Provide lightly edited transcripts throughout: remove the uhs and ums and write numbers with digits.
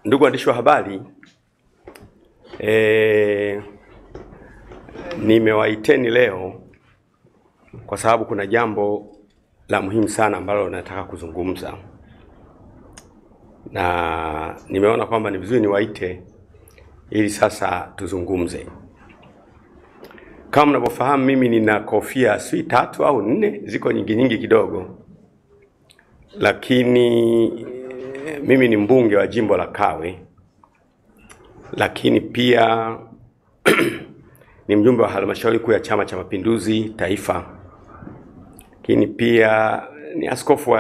Ndugu waandishi wa habari, nimewaiteni leo kwa sababu kuna jambo la muhimu sana ambalo nataka kuzungumza, na nimeona kwamba ni vizuri niwaite ili sasa tuzungumze. Kama mnavyofahamu, mimi nina kofia si 3 au 4, ziko nyingi kidogo, lakini mimi ni mbunge wa jimbo la Kawe, lakini pia ni mjumbe wa halmashauri kuu ya Chama cha Mapinduzi Taifa, lakini pia ni askofu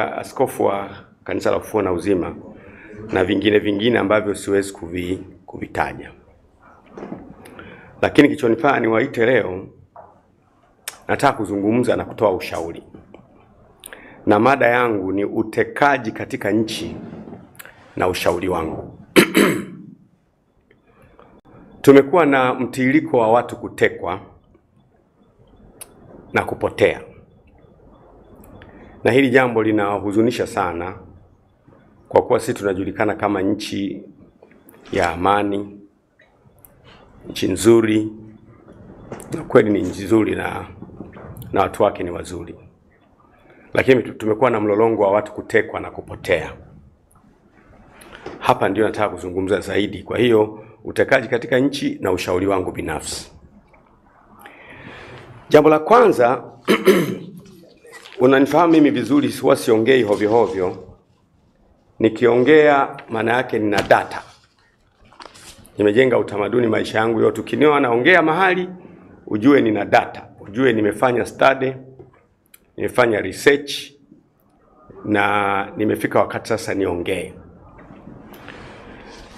wa Kanisa la Ufufuo na Uzima na vingine ambavyo siwezi kuvitaja. Lakini kichonifanya niwaite leo, nataka kuzungumza na kutoa ushauri. Na mada yangu ni utekaji katika nchi na ushauri wangu. Tumekuwa na mtiririko wa watu kutekwa na kupotea. Na hili jambo linahuzunisha sana, kwa kuwa sisi tunajulikana kama nchi ya amani, nchi nzuri, na kweli ni nchi nzuri na watu wake ni wazuri. Lakini tumekuwa na mlolongo wa watu kutekwa na kupotea. Hapa ndio nataka kuzungumza zaidi. Kwa hiyo utekaji katika nchi na ushauri wangu binafsi. Jambo la kwanza, unanifahamu mimi vizuri, huwa siongei hovyo hovyo. Nikiongea maana yake nina data. Nimejenga utamaduni maisha yangu yote. Ukiniona naongea mahali, ujue nina data. Ujue nimefanya study, nimefanya research, na nimefika wakati sasa niongee.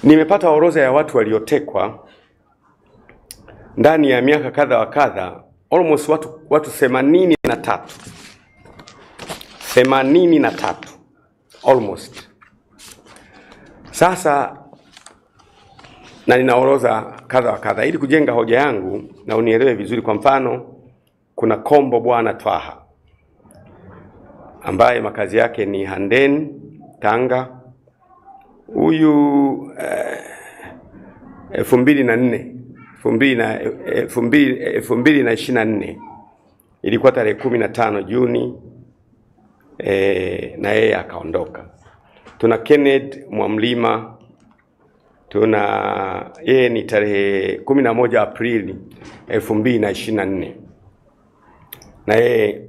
Nimepata orodha ya watu waliotekwa ndani ya miaka kadha wa kadha, almost watu 83. 83 almost. Sasa na nina orodha kadha wa kadha ili kujenga hoja yangu na unielewe vizuri. Kwa mfano, kuna Kombo Bwana Twaha ambaye makazi yake ni Handeni, Tanga. Huyu 2024 ilikuwa tarehe 15 Juni, na yeye akaondoka. Tuna Kenneth Mwamlima, yeye ni tarehe 11 Aprili 2024, na yeye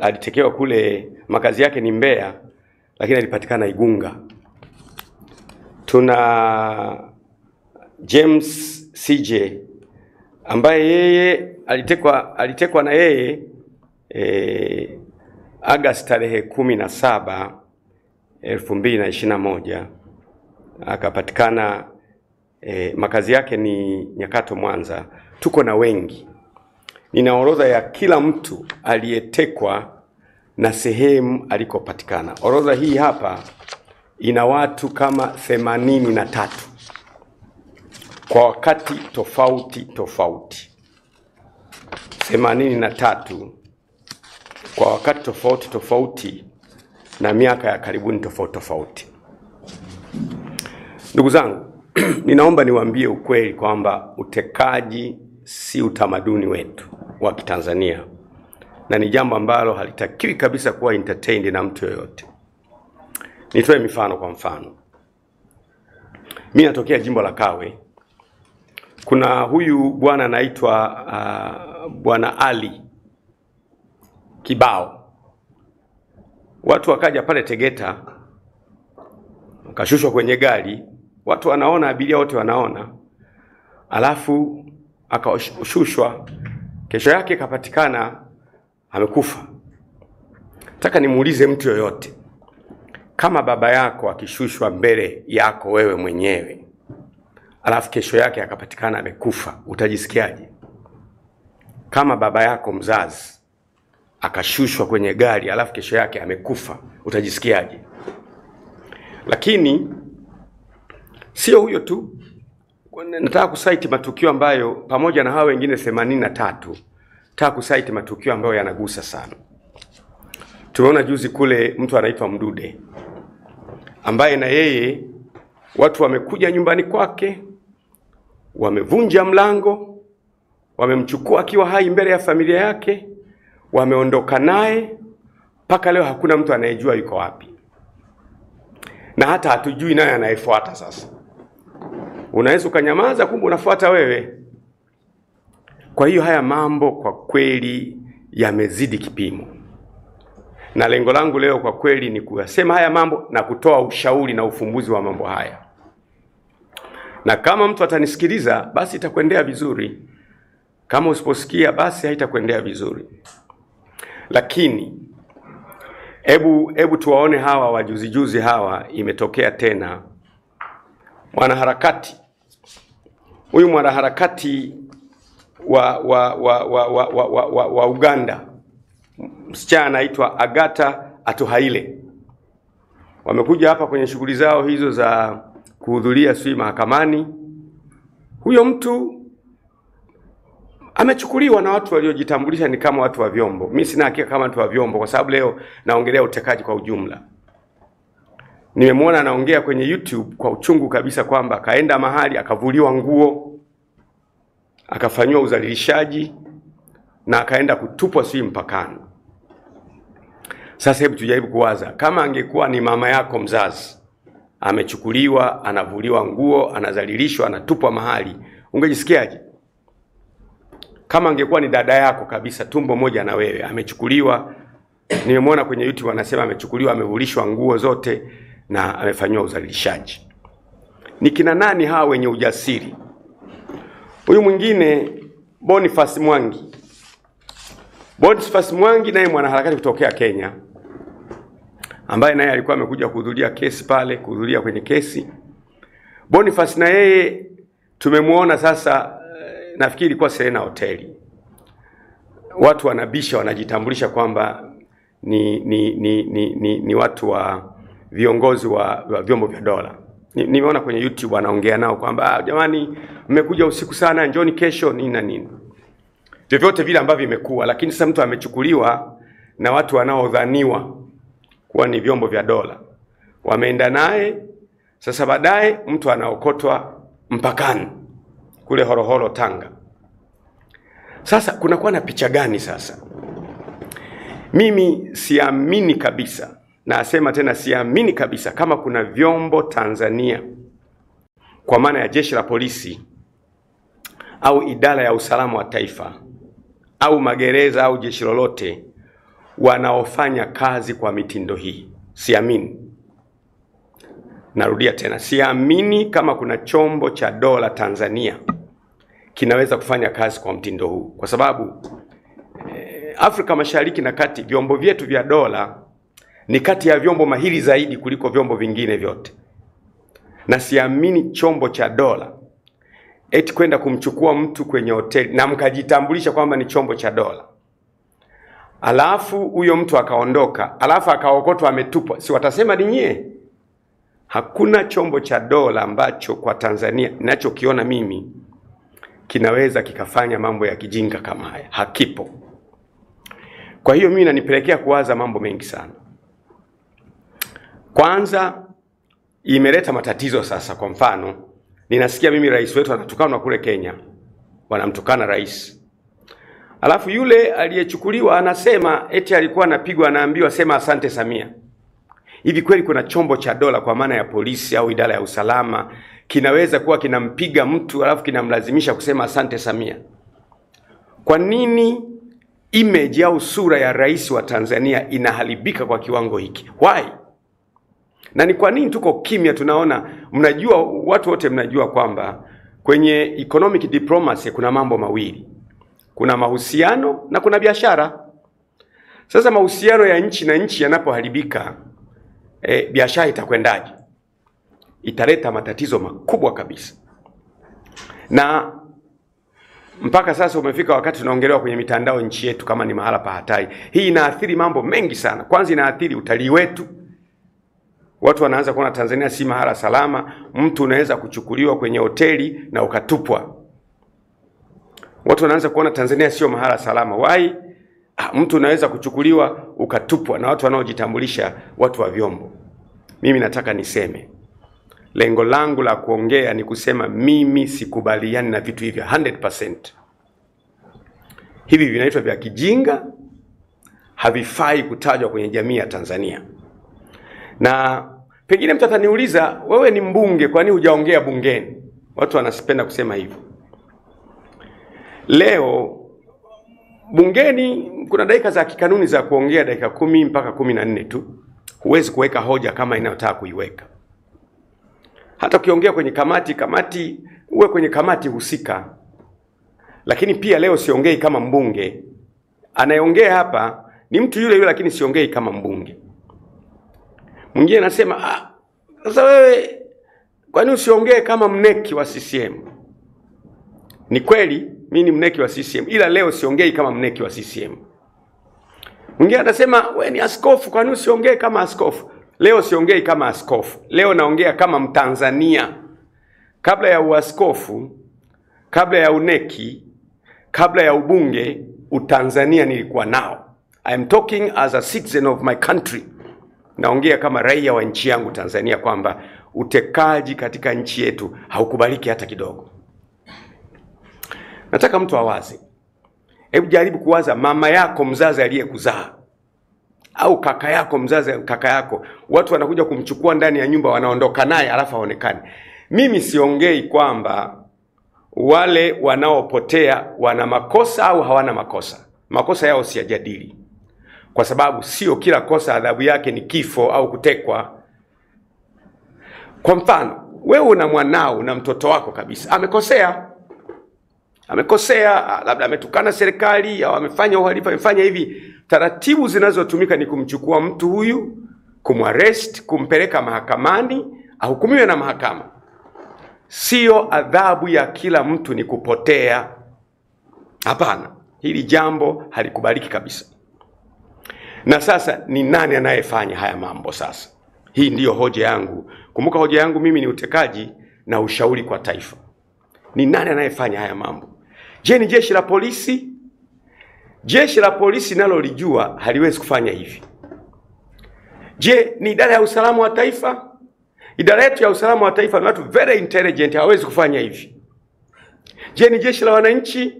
alitekewa kule, makazi yake ni Mbeya, lakini alipatikana Igunga. Tuna James CJ ambaye yeye alitekwa na yeye Agosti tarehe 17 2021, akapatikana makazi yake ni Nyakato, Mwanza. Tuko na wengi. Nina orodha ya kila mtu aliyetekwa na sehemu alikopatikana. Orodha hii hapa ina watu kama 83 kwa wakati tofauti. 83 kwa wakati tofauti na miaka ya karibuni tofauti. Ndugu zangu, ninaomba niwaambie ukweli kwamba utekaji si utamaduni wetu wa Kitanzania, na ni jambo ambalo halitakiwi kabisa kuwa entertained na mtu yoyote. Nitoe mifano. Kwa mfano, mimi natokea jimbo la Kawe. Kuna huyu bwana anaitwa Bwana Ali Kibao. Watu wakaja pale Tegeta, wakashushwa kwenye gari, watu wanaona, abiria wote wanaona, alafu akashushwa. Kesho yake kapatikana amekufa. Nataka nimuulize mtu yoyote, kama baba yako akishushwa mbele yako wewe mwenyewe, alafu kesho yake akapatikana amekufa, utajisikiaje? Kama baba yako mzazi akashushwa kwenye gari alafu kesho yake amekufa, utajisikiaje? Lakini sio huyo tu. Nataka kusaiti matukio ambayo pamoja na hao wengine 83, nataka kusaiti matukio ambayo yanagusa sana. Tumeona juzi kule mtu anaitwa Mdude ambaye na yeye watu wamekuja nyumbani kwake, wamevunja mlango, wamemchukua akiwa hai mbele ya familia yake, wameondoka naye, mpaka leo hakuna mtu anayejua yuko wapi. Na hata hatujui naye anayefuata sasa. Unaweza ukanyamaza, kumbe unafuata wewe. Kwa hiyo haya mambo kwa kweli yamezidi kipimo. Na lengo langu leo kwa kweli ni kuyasema haya mambo na kutoa ushauri na ufumbuzi wa mambo haya. Na kama mtu atanisikiliza, basi itakwendea vizuri. Kama usiposikia, basi haitakwendea vizuri. Lakini Ebu tuwaone hawa wajuzi hawa. Imetokea tena mwanaharakati. Huyu mwanaharakati wa Uganda, msichana anaitwa Agatha Atuhaire. Wamekuja hapa kwenye shughuli zao hizo za kuhudhuria mahakamani. Huyo mtu amechukuliwa na watu waliojitambulisha ni kama watu wa vyombo. Mimi sina hakika kama watu wa vyombo, kwa sababu leo naongelea utekaji kwa ujumla. Nimemwona anaongea kwenye YouTube kwa uchungu kabisa kwamba kaenda mahali akavuliwa nguo, akafanywa udhalilishaji na akaenda kutupwa mpakani. Sasa hebu tujaribu kuwaza, kama angekuwa ni mama yako mzazi, amechukuliwa, anavuliwa nguo, anadhalilishwa, anatupwa mahali, ungejisikiaje? Kama angekuwa ni dada yako kabisa, tumbo moja na wewe, amechukuliwa, nimemwona kwenye YouTube anasema amechukuliwa, amevulishwa nguo zote na amefanywa udhalilishaji. Ni kina nani hawa wenye ujasiri? Huyu mwingine Boniface Mwangi. Boniface Mwangi naye mwanaharakati kutokea Kenya, ambaye naye alikuwa amekuja kuhudhuria kesi pale, kuhudhuria kwenye kesi. Boniface na yeye tumemwona sasa, nafikiri ilikuwa Serena Hoteli. Watu wanabisha, wanajitambulisha kwamba ni watu wa viongozi wa vyombo vya dola. Nimeona kwenye YouTube wanaongea nao kwamba jamani, mmekuja usiku sana, njoni kesho nini na nini. Vyovyote vile ambavyo imekuwa, lakini sasa mtu amechukuliwa na watu wanaodhaniwa kuwa ni vyombo vya dola. Wameenda naye, sasa baadaye mtu anaokotwa mpakani kule Horohoro, Tanga. Sasa kunakuwa na picha gani sasa? Mimi siamini kabisa, na asema tena siamini kabisa kama kuna vyombo Tanzania, kwa maana ya jeshi la polisi au idara ya usalama wa taifa au magereza au jeshi lolote, wanaofanya kazi kwa mitindo hii. Siamini. Narudia tena, siamini kama kuna chombo cha dola Tanzania kinaweza kufanya kazi kwa mtindo huu, kwa sababu Afrika Mashariki na Kati, vyombo vyetu vya dola ni kati ya vyombo mahiri zaidi kuliko vyombo vingine vyote. Na siamini chombo cha dola eti kwenda kumchukua mtu kwenye hoteli na mkajitambulisha kwamba ni chombo cha dola, alafu huyo mtu akaondoka, alafu akaokotwa ametupwa, si watasema ni nyie? Hakuna chombo cha dola ambacho kwa Tanzania ninachokiona mimi kinaweza kikafanya mambo ya kijinga kama haya. Hakipo. Kwa hiyo mimi nanipelekea kuwaza mambo mengi sana. Kwanza, imeleta matatizo sasa. Kwa mfano, ninasikia mimi rais wetu anatukanwa kule Kenya, wanamtukana rais. Alafu yule aliyechukuliwa anasema eti alikuwa anapigwa, anaambiwa sema asante Samia. Hivi kweli kuna chombo cha dola kwa maana ya polisi au idara ya usalama kinaweza kuwa kinampiga mtu alafu kinamlazimisha kusema asante Samia? Kwa nini image au sura ya rais wa Tanzania inaharibika kwa kiwango hiki? Why? Na ni kwa nini tuko kimya? Tunaona, mnajua, watu wote mnajua kwamba kwenye economic diplomacy kuna mambo mawili. Kuna mahusiano na kuna biashara. Sasa mahusiano ya nchi na nchi yanapoharibika, biashara itakwendaje? Italeta matatizo makubwa kabisa. Na mpaka sasa umefika wakati tunaongelewa kwenye mitandao nchi yetu kama ni mahala pa hatari. Hii inaathiri mambo mengi sana. Kwanza inaathiri utalii wetu. Watu wanaanza kuona Tanzania si mahala salama. Mtu unaweza kuchukuliwa kwenye hoteli na ukatupwa. Watu wanaanza kuona Tanzania sio mahala salama. Why? Mtu unaweza kuchukuliwa ukatupwa na watu wanaojitambulisha watu wa vyombo. mimi nataka niseme, lengo langu la kuongea ni kusema mimi sikubaliani na vitu hivi 100%. Hivi vinaitwa vya kijinga, havifai kutajwa kwenye jamii ya Tanzania. Na pengine mtu ataniuliza, wewe ni mbunge, kwa nini hujaongea bungeni? Watu wanasipenda kusema hivyo. Leo bungeni kuna dakika za kikanuni za kuongea, dakika 10 mpaka 14 tu. Huwezi kuweka hoja kama inayotaka kuiweka. Hata ukiongea kwenye kamati uwe kwenye kamati husika. Lakini pia leo siongei kama mbunge. Anayeongea hapa ni mtu yule yule, lakini siongei kama mbunge. Mwingine anasema, sasa wewe kwa nini usiongee kama mneki wa CCM? Ni kweli mimi ni mneki wa CCM, ila leo siongei kama mneki wa CCM. Mwingine anasema, wewe ni askofu, kwa nini usiongee kama askofu? Leo siongei kama askofu. Leo naongea kama Mtanzania. Kabla ya uaskofu, kabla ya uneki, kabla ya ubunge, utanzania nilikuwa nao. I am talking as a citizen of my country. Naongea kama raia wa nchi yangu Tanzania, kwamba utekaji katika nchi yetu haukubaliki hata kidogo. Nataka mtu awaze. Hebu jaribu kuwaza mama yako mzazi aliyekuzaa, au kaka yako mzazi, kaka yako, watu wanakuja kumchukua ndani ya nyumba, wanaondoka naye alafu haonekani. Mimi siongei kwamba wale wanaopotea wana makosa au hawana makosa. Makosa yao siyajadili, kwa sababu sio kila kosa adhabu yake ni kifo au kutekwa. Kwa mfano, wewe una mwanao na mtoto wako kabisa amekosea, labda ametukana serikali au amefanya uhalifu, amefanya hivi. Taratibu zinazotumika ni kumchukua mtu huyu, kumarrest, kumpeleka mahakamani, ahukumiwe na mahakama. Sio adhabu ya kila mtu ni kupotea. Hapana, hili jambo halikubaliki kabisa. Na sasa ni nani anayefanya haya mambo sasa? Hii ndiyo hoja yangu. Kumbuka hoja yangu mimi ni utekaji na ushauri kwa taifa. Ni nani anayefanya haya mambo? Je, ni jeshi la polisi? Jeshi la polisi nalo lijua haliwezi kufanya hivi. Je, ni idara ya usalama wa taifa? Idara yetu ya usalama wa taifa ni watu very intelligent, hawezi kufanya hivi. Je, ni jeshi la wananchi?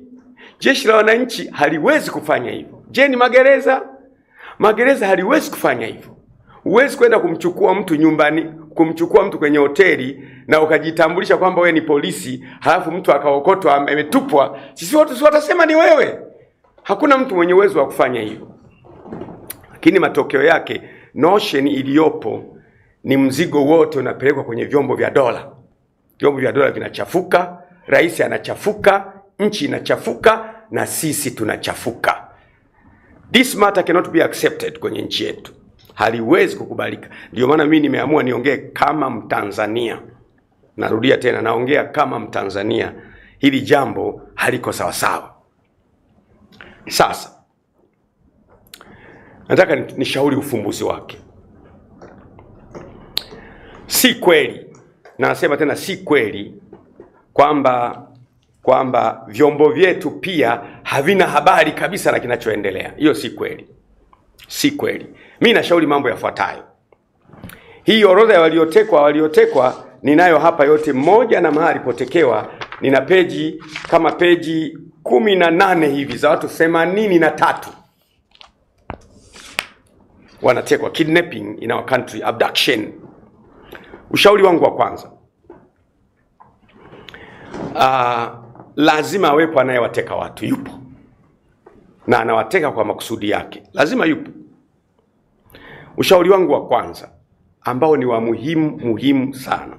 Jeshi la wananchi haliwezi kufanya hivyo. Je, ni magereza? Magereza haliwezi kufanya hivyo. Huwezi kwenda kumchukua mtu nyumbani, kumchukua mtu kwenye hoteli na ukajitambulisha kwamba wewe ni polisi, halafu mtu akaokotwa ametupwa. Sisi watu watasema ni wewe. Hakuna mtu mwenye uwezo wa kufanya hivyo. Lakini matokeo yake, notion iliyopo ni mzigo wote unapelekwa kwenye vyombo vya dola. Vyombo vya dola vinachafuka, rais anachafuka, nchi inachafuka, na sisi tunachafuka. This matter cannot be accepted kwenye nchi yetu. Haliwezi kukubalika. Ndio maana mimi nimeamua niongee kama Mtanzania. Narudia tena, naongea kama Mtanzania. Hili jambo haliko sawa sawa. Sasa nataka nishauri ufumbuzi wake. Si kweli, na nasema tena si kweli, kwamba vyombo vyetu pia havina habari kabisa na kinachoendelea. Hiyo si kweli. Si kweli. Mimi nashauri mambo yafuatayo. Hii orodha ya waliotekwa ninayo hapa yote, mmoja na mahali potekewa. Nina peji kama peji 18 hivi za watu 83 wanatekwa, kidnapping in our country, abduction. Ushauri wangu wa kwanza, lazima awepo anayewateka watu. Yupo, na anawateka kwa makusudi yake. Lazima yupo. Ushauri wangu wa kwanza, ambao ni wa muhimu sana.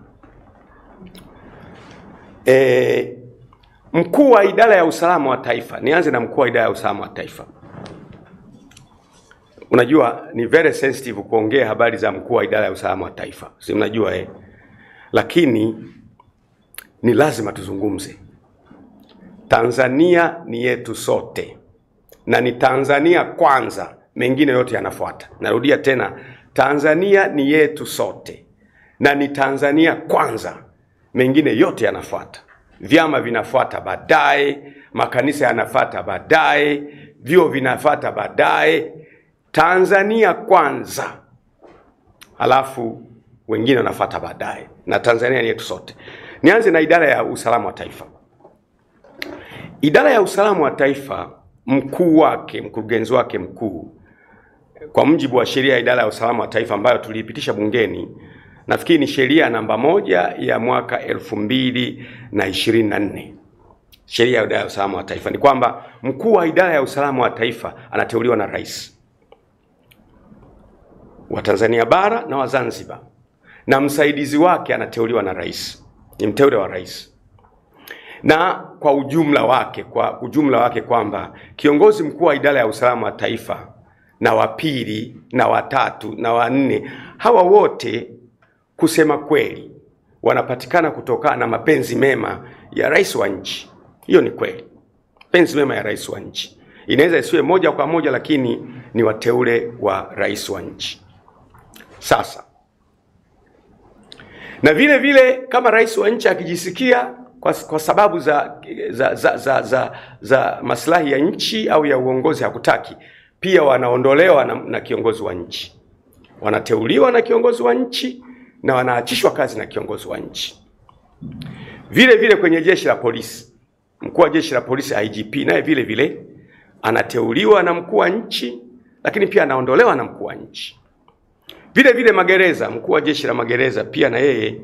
Mkuu wa idara ya usalama wa taifa, nianze na mkuu wa idara ya usalama wa taifa. Unajua ni very sensitive kuongea habari za mkuu wa idara ya usalama wa taifa. Si mnajua Lakini ni lazima tuzungumze. Tanzania ni yetu sote. Na ni Tanzania kwanza, mengine yote yanafuata. Narudia tena, Tanzania ni yetu sote. Na ni Tanzania kwanza, mengine yote yanafuata. Vyama vinafuata baadaye, makanisa yanafuata baadaye, vyuo vinafuata baadaye. Tanzania kwanza. Alafu wengine wanafuata baadaye, na Tanzania ni yetu sote. Nianze na idara ya usalama wa taifa. Idara ya usalama wa taifa, mkuu wake, mkurugenzi wake mkuu, kwa mujibu wa sheria ya idara ya usalama wa taifa ambayo tuliipitisha bungeni, nafikiri ni sheria namba 1 ya mwaka 2024. Sheria ya idara ya usalama wa taifa ni kwamba mkuu wa idara ya usalama wa taifa anateuliwa na rais wa Tanzania bara na wa Zanzibar, na msaidizi wake anateuliwa na rais, ni mteule wa rais. Na kwa ujumla wake kwamba kiongozi mkuu wa idara ya usalama wa taifa na wa pili na wa tatu na wa nne, hawa wote kusema kweli wanapatikana kutokana na mapenzi mema ya rais wa nchi. Hiyo ni kweli, mapenzi mema ya rais wa nchi. Inaweza isiwe moja kwa moja, lakini ni wateule wa rais wa nchi. Sasa na vile vile kama rais wa nchi akijisikia kwa sababu za maslahi ya nchi au ya uongozi hakutaki, pia wanaondolewa na kiongozi wa nchi, wanateuliwa na kiongozi wa nchi na wanaachishwa kazi na kiongozi wa nchi. Vile vile kwenye jeshi la polisi, mkuu wa jeshi la polisi IGP naye vile vile anateuliwa na mkuu wa nchi, lakini pia anaondolewa na mkuu wa nchi. Vile vile magereza, mkuu wa jeshi la magereza pia na yeye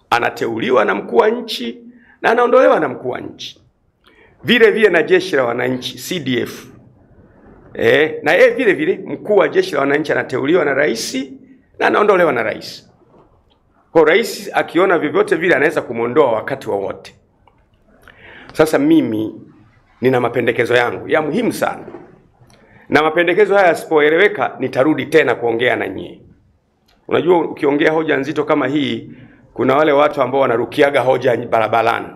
anateuliwa na mkuu wa nchi na anaondolewa na mkuu wa nchi. Vile vile na jeshi la wananchi CDF, na yeye vile vile mkuu wa jeshi la wananchi anateuliwa na rais na anaondolewa na rais. Kwa rais akiona vyovyote vile anaweza kumuondoa wakati wowote. Sasa mimi nina mapendekezo yangu ya muhimu sana, na mapendekezo haya yasipoeleweka nitarudi tena kuongea na nyie. Unajua, ukiongea hoja nzito kama hii, kuna wale watu ambao wanarukiaga hoja barabarani.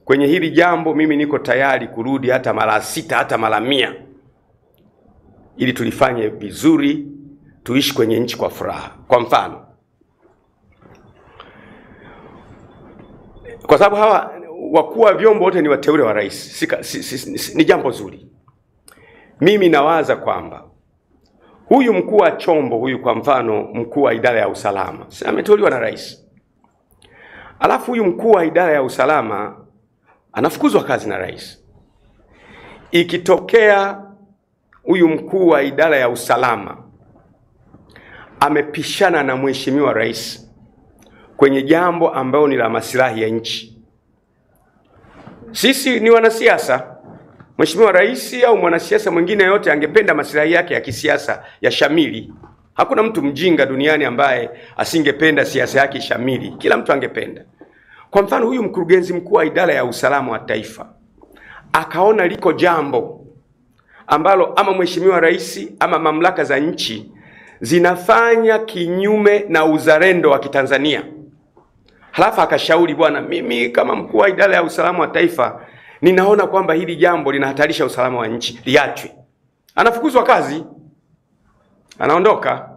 Kwenye hili jambo mimi niko tayari kurudi hata mara 6 hata mara 100, ili tulifanye vizuri, tuishi kwenye nchi kwa furaha. Kwa mfano, kwa sababu hawa wakuu wa vyombo wote ni wateule wa rais, ni jambo zuri. Mimi nawaza kwamba huyu mkuu wa chombo huyu, kwa mfano mkuu wa idara ya usalama, ameteuliwa na rais. Alafu huyu mkuu wa idara ya usalama anafukuzwa kazi na rais. Ikitokea huyu mkuu wa idara ya usalama amepishana na mheshimiwa rais kwenye jambo ambalo ni la maslahi ya nchi, sisi ni wanasiasa. Mheshimiwa rais au mwanasiasa mwingine yote angependa maslahi yake ya kisiasa ya shamili. Hakuna mtu mjinga duniani ambaye asingependa siasa yake shamili. Kila mtu angependa. Kwa mfano, huyu mkurugenzi mkuu wa idara ya usalama wa taifa akaona liko jambo ambalo ama mheshimiwa rais ama mamlaka za nchi zinafanya kinyume na uzalendo wa Kitanzania. Halafu akashauri, bwana, mimi kama mkuu wa idara ya usalama wa taifa ninaona kwamba hili jambo linahatarisha usalama wa nchi, liachwe. Anafukuzwa kazi, anaondoka.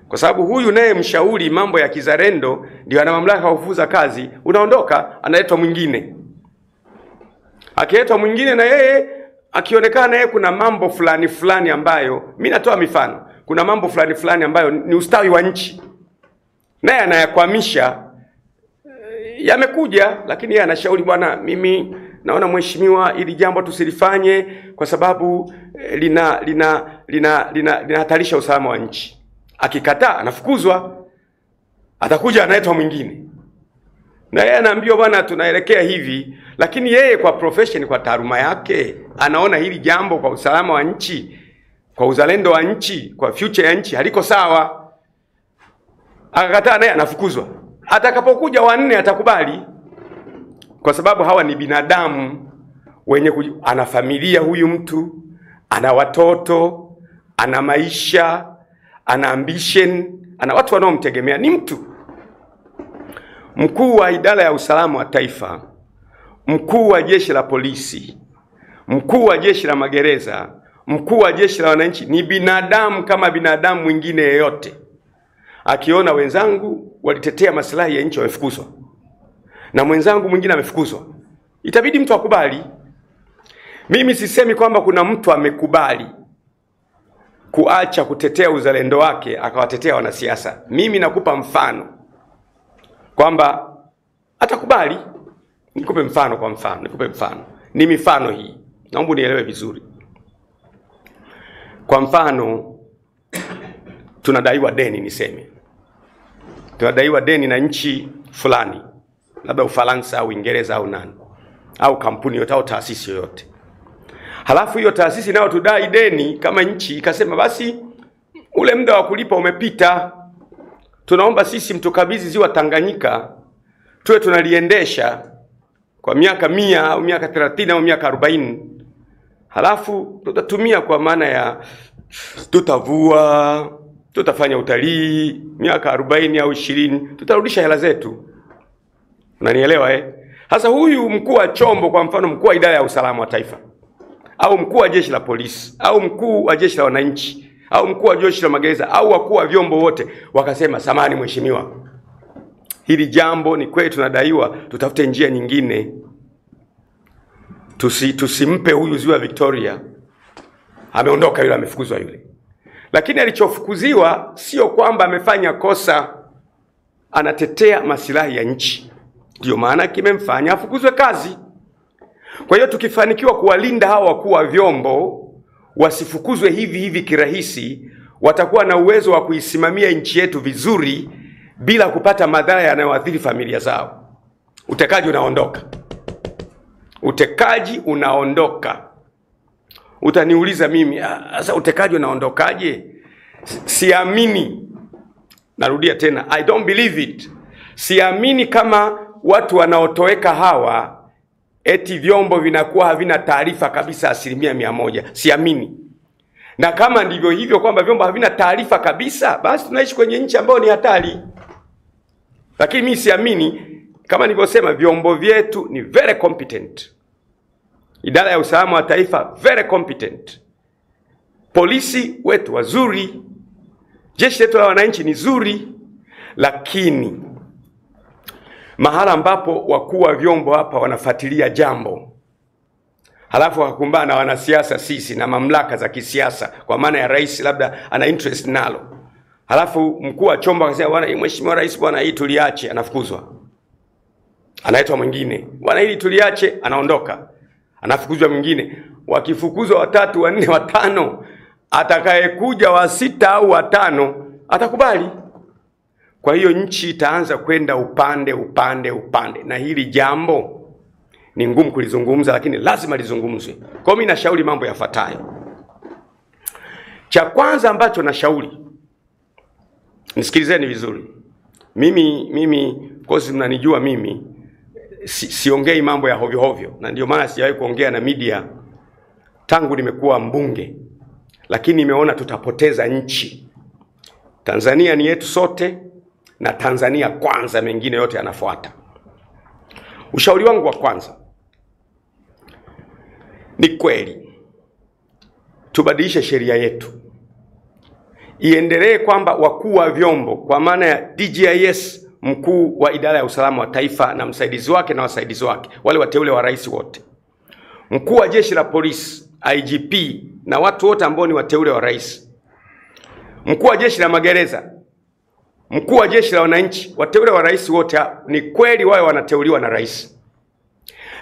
Kwa sababu huyu naye mshauri mambo ya kizalendo ndio ana mamlaka kufukuza kazi, unaondoka, analetwa mwingine. Akiletwa mwingine na yeye akionekana yeye kuna mambo fulani ambayo, mimi natoa mifano, kuna mambo fulani ambayo ni ustawi wa nchi, naye anayakwamisha, yamekuja, lakini yeye anashauri, bwana, mimi naona mheshimiwa ili jambo tusilifanye kwa sababu linahatarisha usalama wa nchi. Akikataa anafukuzwa, atakuja anaitwa mwingine. Na yeye anaambiwa, bwana, tunaelekea hivi, lakini yeye kwa profession, kwa taaluma yake, anaona hili jambo kwa usalama wa nchi, kwa uzalendo wa nchi, kwa future ya nchi haliko sawa. Akakataa, naye anafukuzwa. Atakapokuja wanne atakubali, kwa sababu hawa ni binadamu wenye ana familia, huyu mtu ana watoto, ana maisha, ana ambition, ana watu wanaomtegemea, ni mtu. Mkuu wa idara ya usalama wa taifa, mkuu wa jeshi la polisi, mkuu wa jeshi la magereza, mkuu wa jeshi la wananchi ni binadamu kama binadamu mwingine yeyote. Akiona wenzangu walitetea maslahi ya nchi wamefukuzwa na mwenzangu mwingine amefukuzwa, itabidi mtu akubali. Mimi sisemi kwamba kuna mtu amekubali, kuacha kutetea uzalendo wake akawatetea wanasiasa. Mimi nakupa mfano kwamba atakubali. Nikupe mfano. Ni mifano hii. Naomba nielewe vizuri. Kwa mfano, tunadaiwa deni niseme. Tunadaiwa deni na nchi fulani. Labda Ufaransa au Uingereza au nani. Au kampuni yoyote au taasisi yoyote. Halafu hiyo taasisi nayo tudai deni kama nchi ikasema basi ule muda wa kulipa umepita. Tunaomba sisi mtukabidhi ziwa Tanganyika tuwe tunaliendesha kwa miaka 100 au miaka 30 au miaka 40. Halafu tutatumia kwa maana ya tutavua, tutafanya utalii, miaka 40 au 20 tutarudisha hela zetu. Unanielewa Hasa huyu mkuu wa chombo, kwa mfano mkuu wa idara ya usalama wa taifa, au mkuu wa jeshi la polisi, au mkuu wa jeshi la wananchi, au mkuu wa jeshi la magereza, au wakuu wa vyombo wote wakasema, samahani mheshimiwa, hili jambo ni kweli tunadaiwa, tutafute njia nyingine. Tusimpe huyu ziwa Victoria. Ameondoka yule, amefukuzwa yule. Lakini alichofukuziwa sio kwamba amefanya kosa, anatetea masilahi ya nchi. Ndio maana kimemfanya afukuzwe kazi. Kwa hiyo tukifanikiwa kuwalinda hawa wakuu wa vyombo wasifukuzwe hivi kirahisi, watakuwa na uwezo wa kuisimamia nchi yetu vizuri bila kupata madhara yanayoathiri familia zao. Utekaji unaondoka. Utaniuliza mimi, sasa utekaji unaondokaje? Siamini. Narudia tena, I don't believe it. Siamini kama watu wanaotoweka hawa eti vyombo vinakuwa havina taarifa kabisa 100%. Siamini. Na kama ndivyo hivyo kwamba vyombo havina taarifa kabisa, basi tunaishi kwenye nchi ambayo ni hatari. Lakini mimi siamini. Kama nilivyosema, vyombo vyetu ni very competent. Idara ya usalama wa taifa very competent. Polisi wetu wazuri. Jeshi letu la wananchi ni zuri. Lakini mahala ambapo wakuu wa vyombo hapa wanafuatilia jambo, halafu wakakumbana na wanasiasa sisi na mamlaka za kisiasa, kwa maana ya rais labda ana interest nalo, halafu mkuu wa chombo akasema, bwana mheshimiwa rais, bwana hii tuliache, anafukuzwa. Anaitwa mwingine, bwana hili tuliache, anaondoka. Anafukuzwa mwingine. Wakifukuzwa 3, 4, 5, atakayekuja wa 6 au wa 5 atakubali. Kwa hiyo nchi itaanza kwenda upande. Na hili jambo ni ngumu kulizungumza, lakini lazima lizungumzwe. Kwa hiyo mimi nashauri mambo yafuatayo. Cha kwanza ambacho nashauri, nisikilizeni vizuri. Mimi course mnanijua mimi siongei mambo ya hovyo, na ndio maana sijawahi kuongea na media tangu nimekuwa mbunge. Lakini nimeona tutapoteza nchi. Tanzania ni yetu sote, na Tanzania kwanza, mengine yote yanafuata. Ushauri wangu wa kwanza, ni kweli tubadilishe sheria yetu. Iendelee kwamba wakuu wa vyombo, kwa maana ya DGIS, mkuu wa idara ya usalama wa taifa na msaidizi wake na wasaidizi wake, wale wateule wa rais wote, mkuu wa jeshi la polisi IGP na watu wote ambao ni wateule wa rais, mkuu wa jeshi la magereza, mkuu wa jeshi la wananchi, wateule wa rais wote, ni kweli wao wanateuliwa na rais.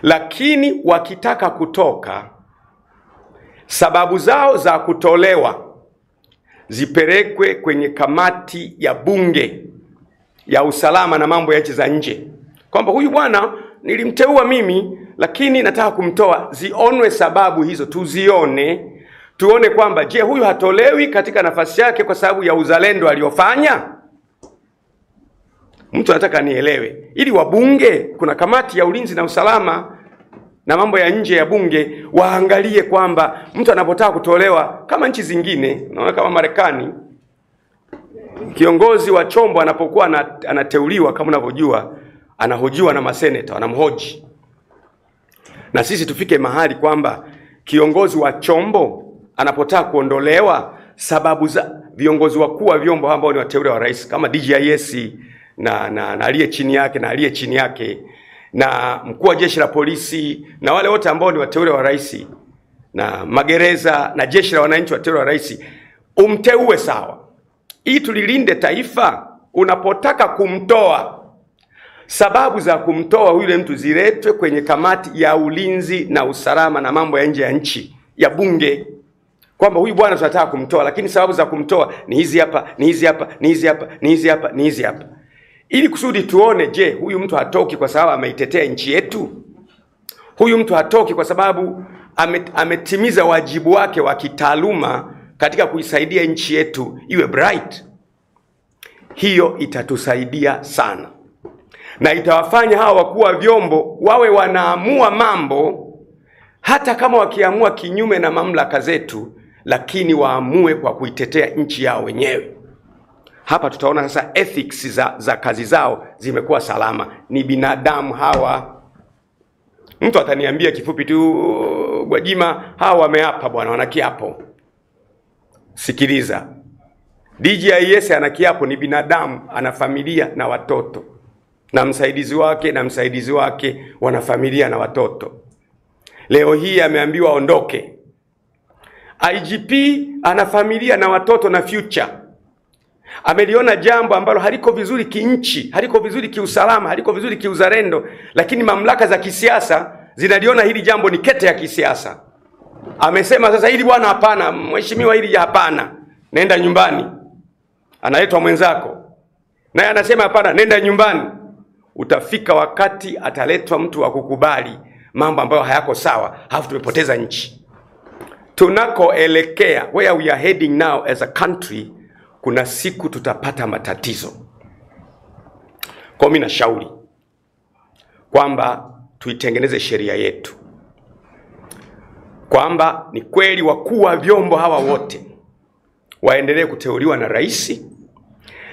Lakini wakitaka kutoka, sababu zao za kutolewa zipelekwe kwenye kamati ya bunge ya usalama na mambo ya nchi za nje, kwamba huyu bwana nilimteua mimi, lakini nataka kumtoa. Zionwe sababu hizo, tuzione, tuone kwamba je, huyu hatolewi katika nafasi yake kwa sababu ya uzalendo aliofanya? Mtu anataka nielewe. Ili wabunge, kuna kamati ya ulinzi na usalama na mambo ya nje ya bunge, waangalie kwamba mtu anapotaka kutolewa, kama nchi zingine, unaona kama Marekani, kiongozi wa chombo anapokuwa anateuliwa, kama unavyojua, anahojiwa na maseneta, wanamhoji. Na sisi tufike mahali kwamba kiongozi wa chombo anapotaka kuondolewa, sababu za viongozi wakuu wa vyombo ambao ni wateule wa rais, kama DGIS na aliye chini yake na aliye chini yake, na mkuu wa jeshi la polisi na wale wote ambao ni wateule wa rais, na magereza na jeshi la wananchi wateule wa rais, umteue sawa. Ili tulilinde taifa, unapotaka kumtoa, sababu za kumtoa yule mtu ziletwe kwenye kamati ya ulinzi na usalama na mambo ya nje ya nchi ya bunge, kwamba huyu bwana tunataka kumtoa, lakini sababu za kumtoa ni hizi hapa, ni hizi hapa, ni hizi hapa, ni hizi hapa, ni hizi hapa, ili kusudi tuone, je, huyu mtu hatoki kwa sababu ameitetea nchi yetu? Huyu mtu hatoki kwa sababu ametimiza wajibu wake wa kitaaluma katika kuisaidia nchi yetu iwe bright? Hiyo itatusaidia sana, na itawafanya hawa wakuu wa vyombo wawe wanaamua mambo, hata kama wakiamua kinyume na mamlaka zetu, lakini waamue kwa kuitetea nchi yao wenyewe. Hapa tutaona sasa ethics za kazi zao zimekuwa salama. Ni binadamu hawa. Mtu ataniambia kifupi tu, Gwajima, hawa wameapa bwana, wana kiapo. Sikiliza, DJIS ana kiapo, ni binadamu, ana familia na watoto, na msaidizi wake wana familia na watoto. Leo hii ameambiwa ondoke. IGP ana familia na watoto na future. Ameliona jambo ambalo haliko vizuri kinchi, haliko vizuri kiusalama, haliko vizuri kiuzalendo, lakini mamlaka za kisiasa zinaliona hili jambo ni kete ya kisiasa. Amesema sasa, hili bwana hapana, mheshimiwa, hili hapana, nenda nyumbani. Analetwa mwenzako, naye anasema hapana, nenda nyumbani. Utafika wakati ataletwa mtu wa kukubali mambo ambayo hayako sawa, halafu tumepoteza nchi. Tunakoelekea, where we are heading now as a country, kuna siku tutapata matatizo. Kwa mimi nashauri kwamba tuitengeneze sheria yetu, kwamba ni kweli wakuu wa vyombo hawa wote waendelee kuteuliwa na rais,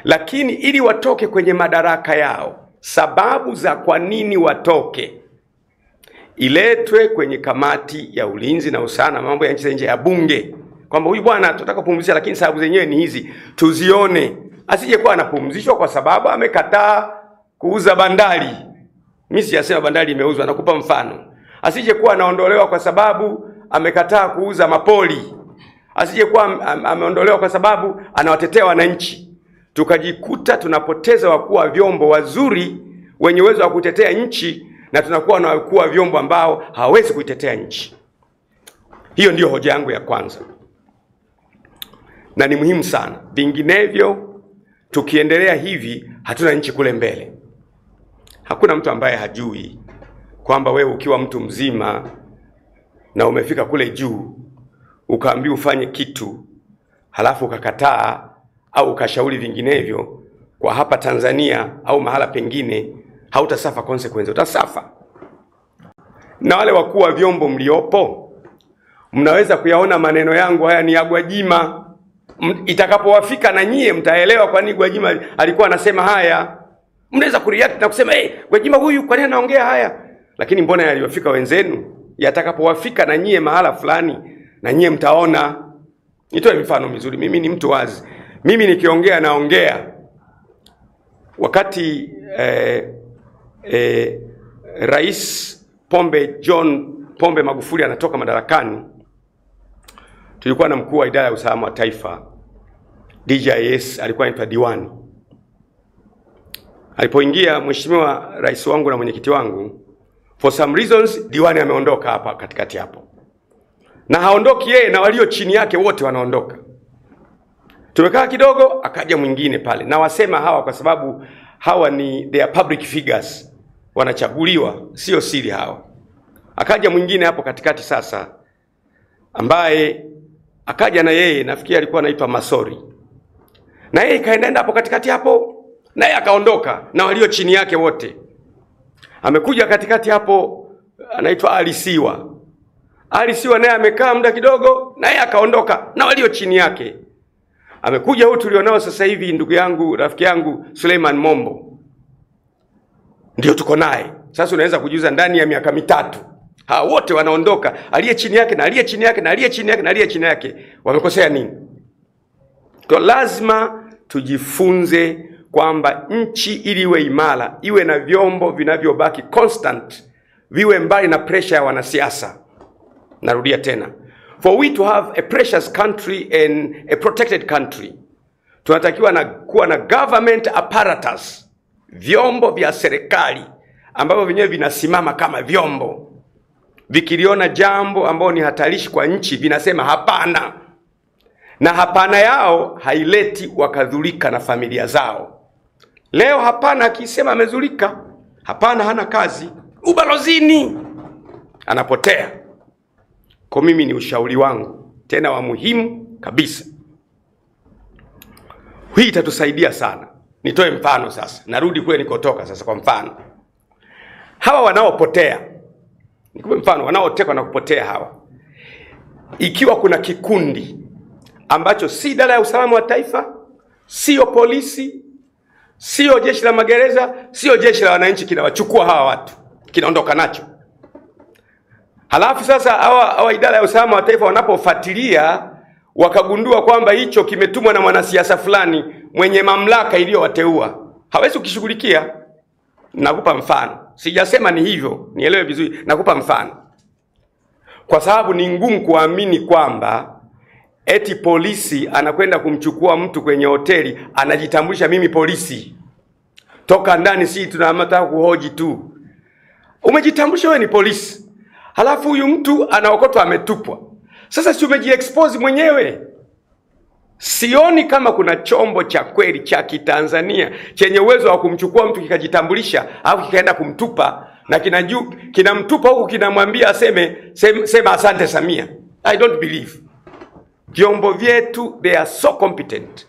lakini ili watoke kwenye madaraka yao, sababu za kwa nini watoke iletwe kwenye kamati ya ulinzi na usalama mambo ya nchi nje ya bunge, kwamba huyu bwana tunataka kupumzisha, lakini sababu zenyewe ni hizi, tuzione. Asije kuwa anapumzishwa kwa sababu amekataa kuuza bandari. Mimi siyasema bandari imeuzwa, nakupa mfano. Asije kuwa anaondolewa kwa sababu amekataa kuuza mapoli. Asije kuwa ameondolewa kwa sababu anawatetea wananchi. Tukajikuta tunapoteza wakuu wa vyombo wazuri wenye uwezo wa kutetea nchi, na tunakuwa na wakuu wa vyombo ambao hawawezi kuitetea nchi. Hiyo ndiyo hoja yangu ya kwanza, na ni muhimu sana. Vinginevyo tukiendelea hivi, hatuna nchi kule mbele. Hakuna mtu ambaye hajui kwamba wewe ukiwa mtu mzima na umefika kule juu, ukaambiwa ufanye kitu, halafu ukakataa au ukashauri vinginevyo, kwa hapa Tanzania au mahala pengine, hautasafa consequence, utasafa. Na wale wakuu wa vyombo mliopo, mnaweza kuyaona maneno yangu haya ni ya Gwajima. Itakapowafika na nyie mtaelewa kwa nini Gwajima alikuwa anasema haya. Mnaweza kureact na kusema, Gwajima huyu kwa nini anaongea haya? Lakini mbona yaliwafika wenzenu? Yatakapowafika na nyie mahala fulani, na nyie mtaona. Nitoe mifano mizuri. Mimi ni mtu wazi. Mimi nikiongea naongea. Wakati Rais John Pombe Magufuli anatoka madarakani, tulikuwa na mkuu wa idara ya usalama wa taifa, DJIS, alikuwa anaitwa Diwani. Alipoingia mheshimiwa rais wangu na mwenyekiti wangu, for some reasons Diwani ameondoka hapa katikati hapo. Na haondoki yeye, na walio chini yake wote wanaondoka. Tumekaa kidogo, akaja mwingine pale. Na wasema hawa kwa sababu hawa they are public figures, wanachaguliwa, sio siri hawa. Akaja mwingine hapo katikati sasa, ambaye akaja na yeye, nafikiri alikuwa anaitwa Masori. Na yeye kaenda hapo katikati hapo, na yeye akaondoka na walio chini yake wote. Amekuja katikati hapo, anaitwa Alisiwa. Alisiwa naye amekaa muda kidogo, na yeye akaondoka na walio chini yake. Amekuja huyu tulionao sasa hivi, ndugu yangu, rafiki yangu Suleiman Mombo, ndio tuko naye sasa. Unaweza kujiuliza, ndani ya miaka mitatu hawa wote wanaondoka, aliye chini yake na aliye chini yake na aliye chini yake na aliye chini yake, wamekosea nini? Kwa lazima tujifunze kwamba nchi ili iwe imara, iwe na vyombo vinavyobaki constant, viwe mbali na pressure ya wanasiasa. Narudia tena, For we to have a precious country and a protected country, tunatakiwa kuwa na government apparatus, vyombo vya serikali ambavyo vyenyewe vinasimama kama vyombo. Vikiliona jambo ambalo ni hatarishi kwa nchi, vinasema hapana. Na hapana yao haileti wakadhulika na familia zao. Leo hapana akisema amezulika, hapana hana kazi, ubalozini anapotea. Kwa mimi ni ushauri wangu, tena wa muhimu kabisa. Hii itatusaidia sana. Nitoe mfano sasa. Narudi kule nikotoka sasa. Kwa mfano, hawa wanaopotea, nikupe mfano, wanaotekwa na kupotea hawa. Ikiwa kuna kikundi ambacho si idara ya usalama wa taifa, sio polisi, sio jeshi la magereza, sio jeshi la wananchi, kinawachukua hawa watu, kinaondoka nacho. Halafu sasa hawa idara ya usalama wa taifa wanapofuatilia, wakagundua kwamba hicho kimetumwa na mwanasiasa fulani mwenye mamlaka iliyowateua, hawezi kukishughulikia. Nakupa mfano. Sijasema ni hivyo, nielewe vizuri. Nakupa mfano. Kwa sababu ni ngumu kuamini kwamba eti polisi anakwenda kumchukua mtu kwenye hoteli, anajitambulisha mimi polisi. Toka ndani si tunataka kuhoji tu. Umejitambulisha wewe ni polisi. Halafu huyu mtu anaokotwa ametupwa. Sasa si umejiexpose mwenyewe? Sioni kama kuna chombo cha kweli cha Kitanzania chenye uwezo wa kumchukua mtu kikajitambulisha au kikaenda kumtupa na kinamtupa huku kinamwambia sema asante Samia. I don't believe. Vyombo vyetu they are so competent.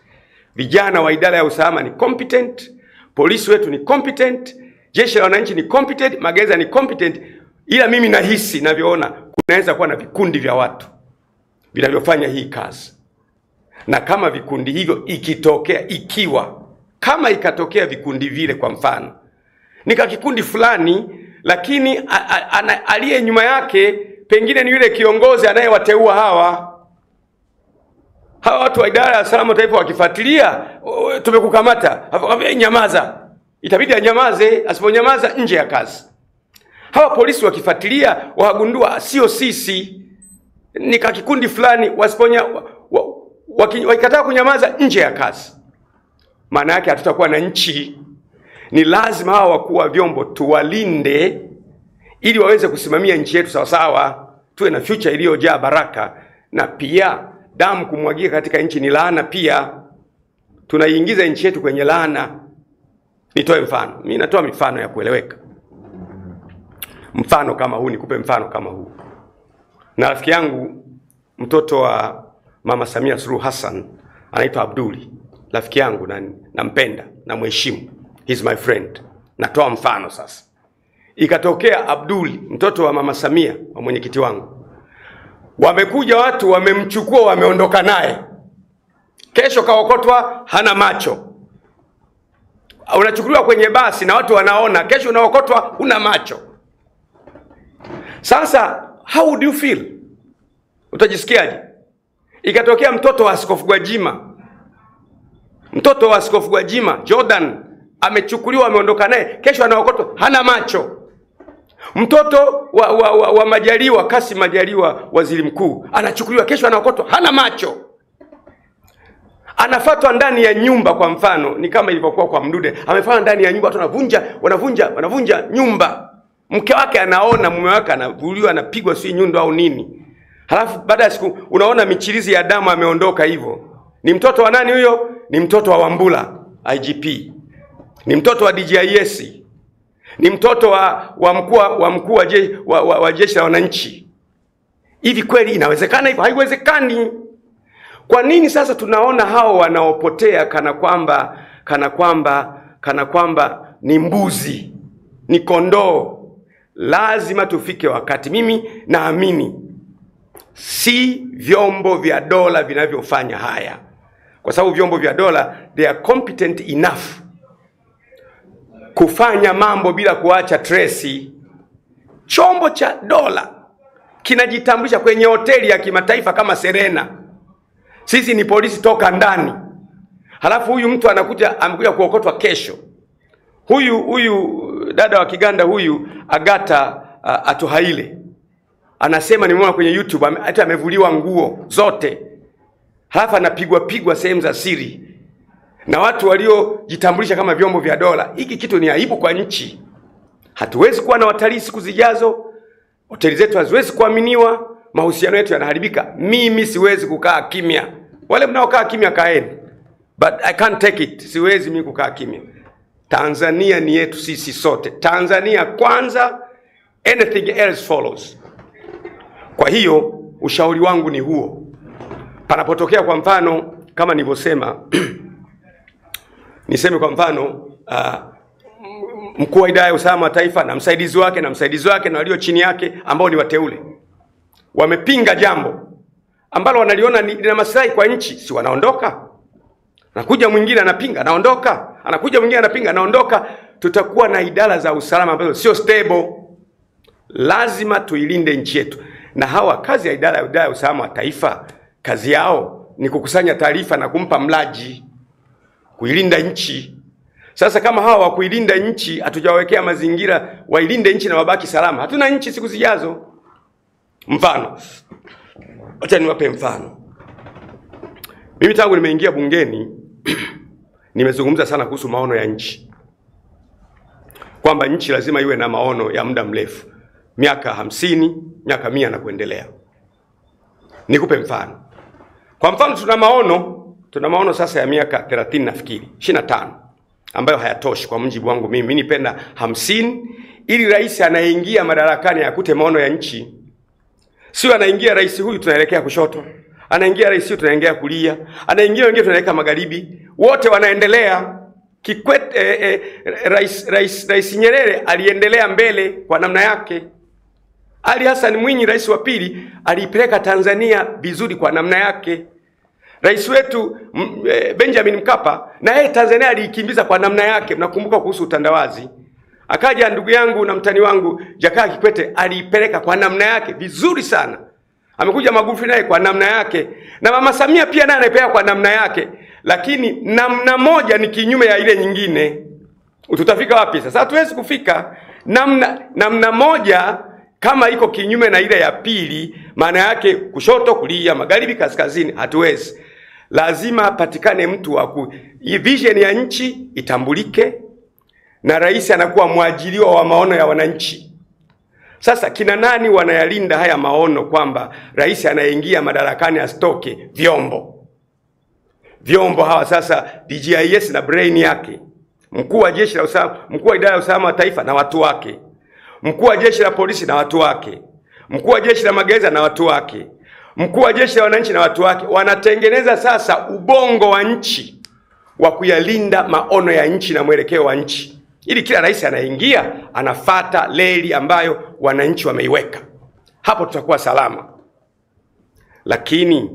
Vijana wa idara ya usalama ni competent, polisi wetu ni competent, jeshi la wananchi ni competent, magereza ni competent. Ila mimi nahisi navyoona kunaweza kuwa na vikundi vya watu vinavyofanya hii kazi. Na kama vikundi hivyo kama ikatokea vikundi vile, kwa mfano nika kikundi fulani, lakini aliye nyuma yake pengine ni yule kiongozi anayewateua hawa watu wa idara ya usalama wa taifa, wakifuatilia tumekukamata, nyamaza, itabidi anyamaze. Asiponyamaza nje ya kazi. Hawa polisi wakifuatilia wagundua sio sisi, nika kikundi fulani, wakikataa kunyamaza nje ya kazi, maana yake hatutakuwa na nchi. Ni lazima hawa wakuu wa vyombo tuwalinde ili waweze kusimamia nchi yetu sawa sawa, tuwe na future iliyojaa baraka. Na pia damu kumwagika katika nchi ni laana pia. Tunaiingiza nchi yetu kwenye laana. Nitoe mfano. Mimi natoa mifano ya kueleweka. Mfano kama huu, nikupe mfano kama huu. Na rafiki yangu mtoto wa Mama Samia Suluhu Hassan anaitwa Abduli. Rafiki yangu nampenda na mheshimu. He's my friend. Natoa mfano sasa. Ikatokea Abduli, mtoto wa Mama Samia, wa mwenyekiti wangu, wamekuja watu wamemchukua, wameondoka naye. Kesho kaokotwa hana macho. Unachukuliwa kwenye basi na watu wanaona, kesho unaokotwa huna macho. Sasa how would you feel? Utajisikiaje? Ikatokea mtoto wa Askofu Gwajima. Mtoto wa Askofu Gwajima, Jordan, amechukuliwa, ameondoka naye, kesho anaokotwa hana macho. Mtoto wa Majaliwa, Kassim Majaliwa, waziri mkuu, anachukuliwa, kesho anaokotwa hana macho. Anafuatwa ndani ya nyumba, kwa mfano ni kama ilivyokuwa kwa Mdude. Amefuatwa ndani ya nyumba, watu wanavunja nyumba. Mke wake anaona, mume wake anavuliwa, anapigwa si nyundo au nini. Halafu baada ya siku unaona michirizi ya damu, ameondoka hivyo. Ni mtoto wa nani huyo? Ni mtoto wa Wambura IGP. Ni mtoto wa DJIS. Ni mtoto wa mkuu wa jeshi la wananchi. Hivi kweli inawezekana hivyo? Haiwezekani. Kwa nini sasa tunaona hao wanaopotea kana kwamba ni mbuzi, ni kondoo? Lazima tufike wakati, mimi naamini si vyombo vya dola vinavyofanya haya, kwa sababu vyombo vya dola they are competent enough kufanya mambo bila kuacha trace. Chombo cha dola kinajitambulisha kwenye hoteli ya kimataifa kama Serena, sisi ni polisi toka ndani. Halafu huyu mtu amekuja kuokotwa kesho. Huyu dada wa Kiganda huyu, Agatha Atuhaire, anasema nimeona kwenye YouTube hata amevuliwa nguo zote. Halafu anapigwa sehemu za siri na watu waliojitambulisha kama vyombo vya dola. Hiki kitu ni aibu kwa nchi. Hatuwezi kuwa na watalii siku zijazo. Hoteli zetu haziwezi kuaminiwa, mahusiano yetu yanaharibika. Mimi siwezi kukaa kimya. Wale mnaokaa kimya kaeni. But I can't take it. Siwezi mimi kukaa kimya. Tanzania ni yetu sisi sote. Tanzania kwanza, anything else follows. Kwa hiyo ushauri wangu ni huo. Panapotokea kwa mfano kama nilivyosema niseme kwa mfano mkuu wa idara ya usalama wa taifa na msaidizi wake na walio chini yake ambao ni wateule wamepinga jambo ambalo wanaliona lina maslahi kwa nchi, si wanaondoka? Anakuja mwingine anapinga, anaondoka. Anakuja mwingine anapinga, anaondoka. Tutakuwa na idara za usalama ambazo sio stable. Lazima tuilinde nchi yetu. Na hawa kazi ya idara ya usalama wa taifa, kazi yao ni kukusanya taarifa na kumpa mlaji, kuilinda nchi. Sasa kama hawa wa kuilinda nchi hatujawekea mazingira wailinde nchi na wabaki salama, hatuna nchi siku zijazo. Mfano, acha niwape mfano. Mimi tangu nimeingia bungeni nimezungumza sana kuhusu maono ya nchi, kwamba nchi lazima iwe na maono ya muda mrefu, miaka 50, miaka 100 na kuendelea. Nikupe mfano. Kwa mfano tuna maono sasa ya miaka 30 nafikiri, 25 ambayo hayatoshi kwa mjibu wangu mimi. Mimi nipenda 50 ili rais anayeingia madarakani akute maono ya nchi. Sio anaingia rais huyu tunaelekea kushoto, anaingia rais huyu tunaelekea kulia, anaingia wengine tunaelekea magharibi, wote wanaendelea. Kikwete rais Nyerere aliendelea mbele kwa namna yake. Ali Hassan Mwinyi rais wa pili alipeleka Tanzania vizuri kwa namna yake. Rais wetu Benjamin Mkapa na yeye Tanzania aliikimbiza kwa namna yake. Mnakumbuka kuhusu utandawazi. Akaja ndugu yangu na mtani wangu Jakaya Kikwete aliipeleka kwa namna yake vizuri sana. Amekuja Magufuli naye kwa namna yake, na Mama Samia pia naye anapeleka kwa namna yake. Lakini namna moja ni kinyume ya ile nyingine. Tutafika wapi sasa? Hatuwezi kufika. Namna moja kama iko kinyume na ile ya pili, maana yake kushoto, kulia, magharibi, kaskazini, hatuwezi. Lazima patikane mtu wa vision ya nchi itambulike, na rais anakuwa mwajiriwa wa maono ya wananchi. Sasa kina nani wanayalinda haya maono, kwamba rais anayeingia madarakani asitoke? Vyombo hawa sasa, DGIS na brain yake, mkuu wa jeshi la usalama, mkuu wa idara ya usalama wa taifa na watu wake, mkuu wa jeshi la polisi na watu wake, mkuu wa jeshi la magereza na watu wake, mkuu wa jeshi la wananchi na watu wake, wanatengeneza sasa ubongo wa nchi wa kuyalinda maono ya nchi na mwelekeo wa nchi, ili kila rais anaingia anafata leli ambayo wananchi wameiweka. Hapo tutakuwa salama. Lakini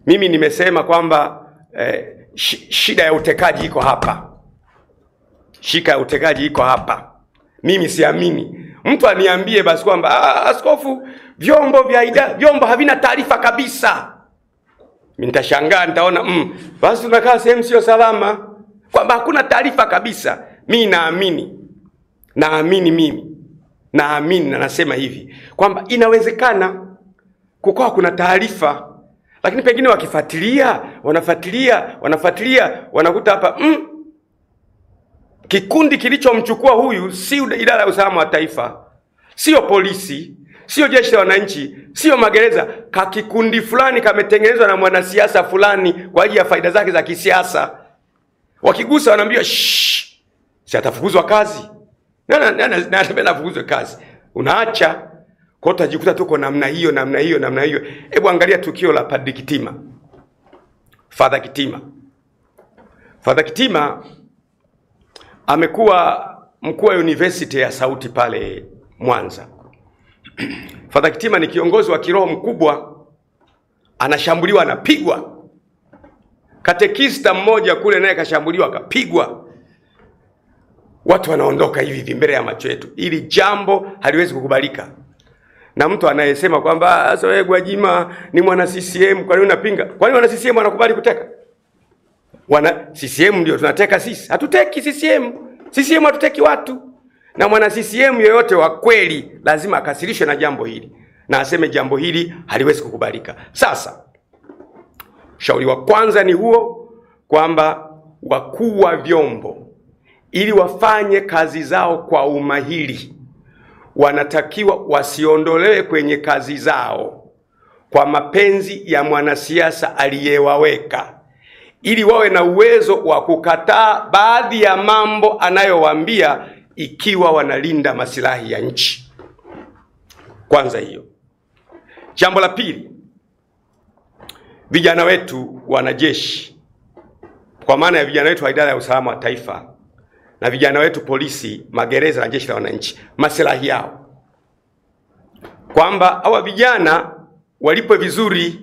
mimi nimesema kwamba shida ya utekaji iko hapa. Shika ya utekaji iko hapa. Mimi siamini. Mtu aniambie basi kwamba askofu, vyombo havina taarifa kabisa. Mimi nitashangaa, nitaona basi tunakaa sehemu sio salama, kwamba hakuna taarifa kabisa. Mimi naamini na nasema hivi kwamba inawezekana kukawa kuna taarifa, lakini pengine wanafuatilia wanakuta hapa kikundi kilichomchukua huyu si idara ya usalama wa taifa, sio polisi, sio jeshi la wananchi, sio magereza. Kikundi fulani kametengenezwa na mwanasiasa fulani kwa ajili ya faida zake za kisiasa. Wakigusa wanaambiwa si atafukuzwa kazi. Na atafukuzwa kazi. Unaacha kwa utajikuta tuko namna hiyo. Hebu angalia tukio la Padri Kitima. Father Kitima amekuwa mkuu wa university ya Sauti pale Mwanza. Father Kitima ni kiongozi wa kiroho mkubwa, anashambuliwa, anapigwa. Katekista mmoja kule naye kashambuliwa, akapigwa. Watu wanaondoka hivi mbele ya macho yetu. Ili jambo haliwezi kukubalika. Na mtu anayesema kwamba sasa wewe Gwajima ni mwana CCM, kwa nini unapinga? Kwa nini wana CCM wanakubali kuteka? Wana CCM ndio tunateka sisi. Hatuteki CCM. CCM hatuteki watu. Na mwana CCM yoyote wa kweli lazima akasirishwe na jambo hili. na aseme jambo hili haliwezi kukubalika. Sasa ushauri wa kwanza ni huo, kwamba wakuu wa vyombo ili wafanye kazi zao kwa umahiri wanatakiwa wasiondolewe kwenye kazi zao kwa mapenzi ya mwanasiasa aliyewaweka, ili wawe na uwezo wa kukataa baadhi ya mambo anayowaambia ikiwa wanalinda maslahi ya nchi. Kwanza hiyo. Jambo la pili, vijana wetu wanajeshi, kwa maana ya vijana wetu wa idara ya usalama wa taifa na vijana wetu polisi, magereza na jeshi la wananchi, maslahi yao, kwamba hawa vijana walipwe vizuri.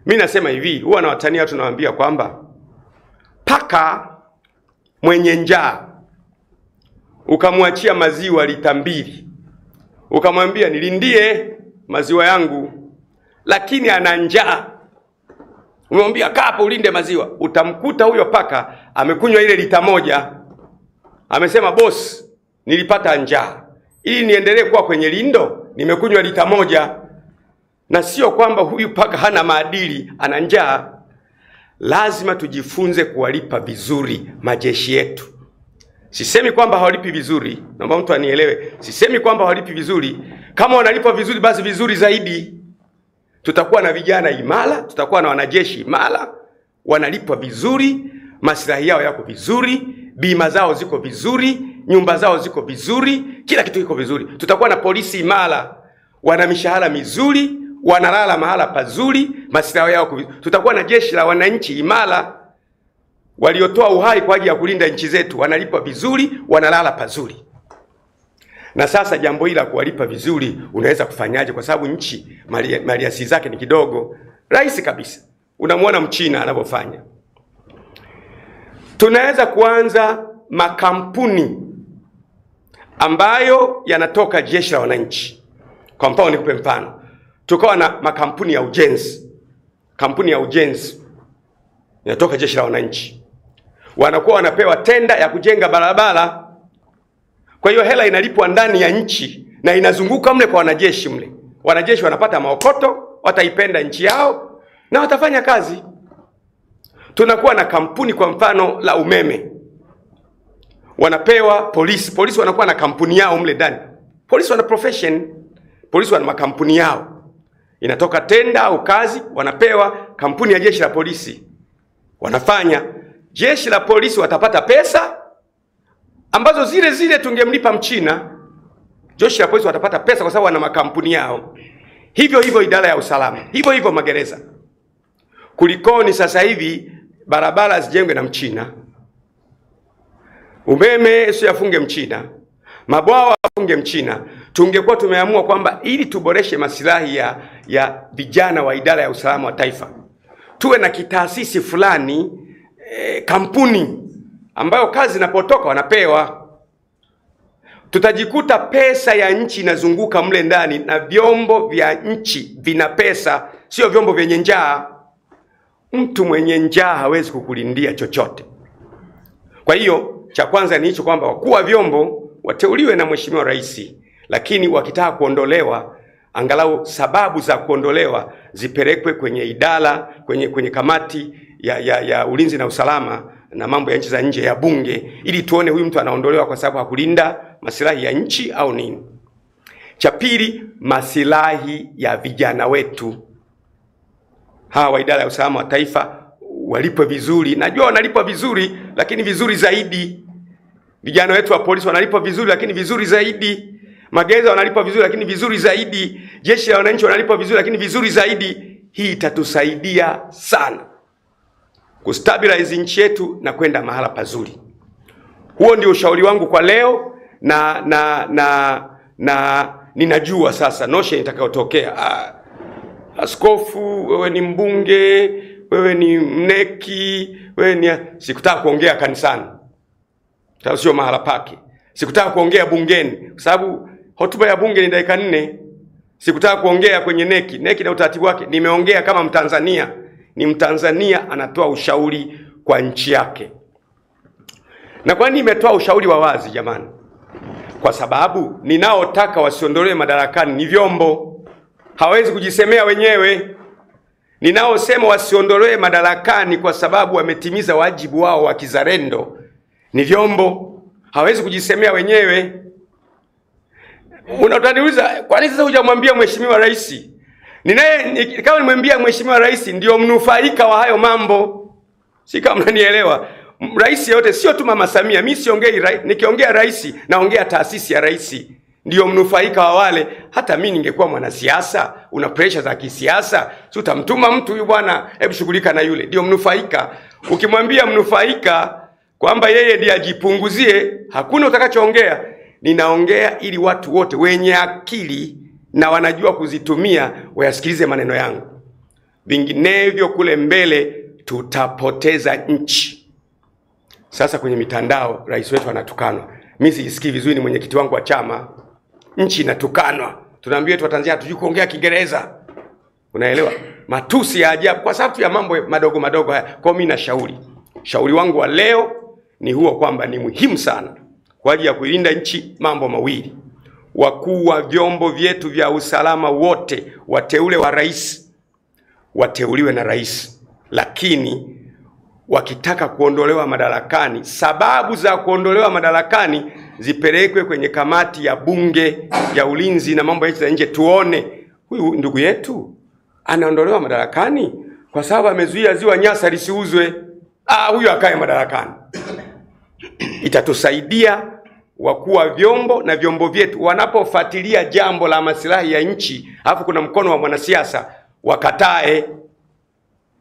Mimi nasema hivi, huwa na watania watu nawaambia kwamba paka mwenye njaa ukamwachia maziwa lita 2, ukamwambia nilindie maziwa yangu, lakini ana njaa, umemwambia kaa hapo ulinde maziwa, utamkuta huyo paka amekunywa ile lita 1, amesema boss, nilipata njaa, ili niendelee kuwa kwenye lindo nimekunywa lita 1. Na sio kwamba huyu paka hana maadili, ana njaa. Lazima tujifunze kuwalipa vizuri majeshi yetu. Sisemi kwamba hawalipi vizuri, naomba mtu anielewe. Sisemi kwamba hawalipi vizuri. Kama wanalipa vizuri, basi vizuri zaidi. Tutakuwa na vijana imara, tutakuwa na wanajeshi imara, wanalipwa vizuri, maslahi yao yako vizuri, bima zao ziko vizuri, nyumba zao ziko vizuri, kila kitu kiko vizuri. Tutakuwa na polisi imara, wana mishahara mizuri, wanalala mahala pazuri, maslahi yao vizuri. Tutakuwa na jeshi la wananchi imara, waliotoa uhai kwa ajili ya kulinda nchi zetu, wanalipwa vizuri, wanalala pazuri. Na sasa jambo hili la kuwalipa vizuri unaweza kufanyaje? Kwa sababu nchi maliasili zake ni kidogo. Rahisi kabisa. Unamwona Mchina anavyofanya. Tunaweza kuanza makampuni ambayo yanatoka jeshi la wananchi. Kwa mfano nikupe mfano. Tukawa na makampuni ya ujenzi. Kampuni ya ujenzi yanatoka jeshi la wananchi. Wanakuwa wanapewa tenda ya kujenga barabara. Kwa hiyo hela inalipwa ndani ya nchi na inazunguka mle kwa wanajeshi mle. Wanajeshi wanapata maokoto, wataipenda nchi yao na watafanya kazi. Tunakuwa na kampuni kwa mfano la umeme. Wanapewa polisi wanakuwa na kampuni yao mle ndani. Polisi wana profession, polisi wana makampuni yao. Inatoka tenda au kazi, wanapewa kampuni ya jeshi la polisi. Wanafanya. Jeshi la polisi watapata pesa ambazo zile tungemlipa Mchina. Jeshi la polisi watapata pesa kwa sababu wana makampuni yao. Hivyo idara ya usalama. Hivyo magereza. Kulikoni sasa hivi barabara zijengwe na Mchina, umeme sio yafunge Mchina, mabwawa yafunge Mchina. Tungekuwa tumeamua kwamba ili tuboreshe maslahi ya vijana wa idara ya usalama wa taifa, tuwe na kitaasisi fulani, kampuni ambayo kazi inapotoka wanapewa. Tutajikuta pesa ya nchi inazunguka mle ndani na vyombo vya nchi vina pesa, sio vyombo vyenye njaa. Mtu mwenye njaa hawezi kukulindia chochote. Kwa hiyo cha kwanza ni hicho, kwamba wakuu wa vyombo wateuliwe na Mheshimiwa Rais, lakini wakitaka kuondolewa, angalau sababu za kuondolewa zipelekwe kwenye idara, kwenye kamati ya ulinzi na usalama na mambo ya nchi za nje ya bunge, ili tuone huyu mtu anaondolewa kwa sababu hakulinda maslahi ya nchi au nini. Cha pili, maslahi ya vijana wetu. Hawa wa idara ya usalama wa taifa walipwe vizuri. Najua wanalipwa vizuri, lakini vizuri zaidi. Vijana wetu wa polisi wanalipwa vizuri, lakini vizuri zaidi. Magereza wanalipwa vizuri, lakini vizuri zaidi. Jeshi la wananchi wanalipwa vizuri, lakini vizuri zaidi. Hii itatusaidia sana kustabilize nchi yetu na kwenda mahala pazuri. Huo ndio ushauri wangu kwa leo, na ninajua sasa notion itakayotokea. Askofu, wewe ni mbunge, wewe ni mneki, wewe ni... Sikutaka kuongea kanisani, sio mahala pake. Sikutaka kuongea bungeni, kwa sababu hotuba ya bunge ni dakika 4. Sikutaka kuongea kwenye neki na utaratibu wake. Nimeongea kama Mtanzania. Ni Mtanzania anatoa ushauri kwa nchi yake. Na kwa nini nimetoa ushauri wa wazi jamani? kwa sababu ninaotaka wasiondolewe madarakani ni vyombo, hawezi kujisemea wenyewe. Ninaosema wasiondolewe madarakani kwa sababu wametimiza wajibu wao wa kizalendo ni vyombo, hawezi kujisemea wenyewe. Unataniuliza kwa nini sasa hujamwambia Mheshimiwa Rais? Kama nimwambia Mheshimiwa Rais ndio mnufaika wa hayo mambo. Si kama mnanielewa. Rais yote sio tu Mama Samia, mimi siongei nikiongea rais naongea taasisi ya rais. Ndio mnufaika wa wale. Hata mimi ningekuwa mwanasiasa, una pressure za kisiasa, si utamtuma mtu huyu bwana, hebu shughulika na yule. Ndio mnufaika. Ukimwambia mnufaika kwamba yeye ndiye ajipunguzie, hakuna utakachoongea. Ninaongea ili watu wote wenye akili na wanajua kuzitumia wayasikilize maneno yangu. Vinginevyo kule mbele tutapoteza nchi. Sasa kwenye mitandao rais wetu anatukanwa. Mimi sijisikii vizuri, ni mwenyekiti wangu wa chama. Nchi inatukanwa. Tunaambia tu Watanzania hatujui kuongea Kiingereza. Unaelewa? Matusi ya ajabu kwa sababu ya mambo madogo madogo haya. Kwa mimi shauri wangu wa leo ni huo, kwamba ni muhimu sana kwa ajili ya kuilinda nchi mambo mawili. Wakuu wa vyombo vyetu vya usalama wote wateule wa rais wateuliwe na rais, lakini wakitaka kuondolewa madarakani, sababu za kuondolewa madarakani zipelekwe kwenye kamati ya bunge ya ulinzi na mambo ya nchi za nje, tuone huyu ndugu yetu anaondolewa madarakani kwa sababu amezuia ziwa Nyasa lisiuzwe. Huyu akae madarakani. Itatusaidia wakuu wa vyombo na vyombo vyetu wanapofuatilia jambo la maslahi ya nchi, alafu kuna mkono wa mwanasiasa, wakatae.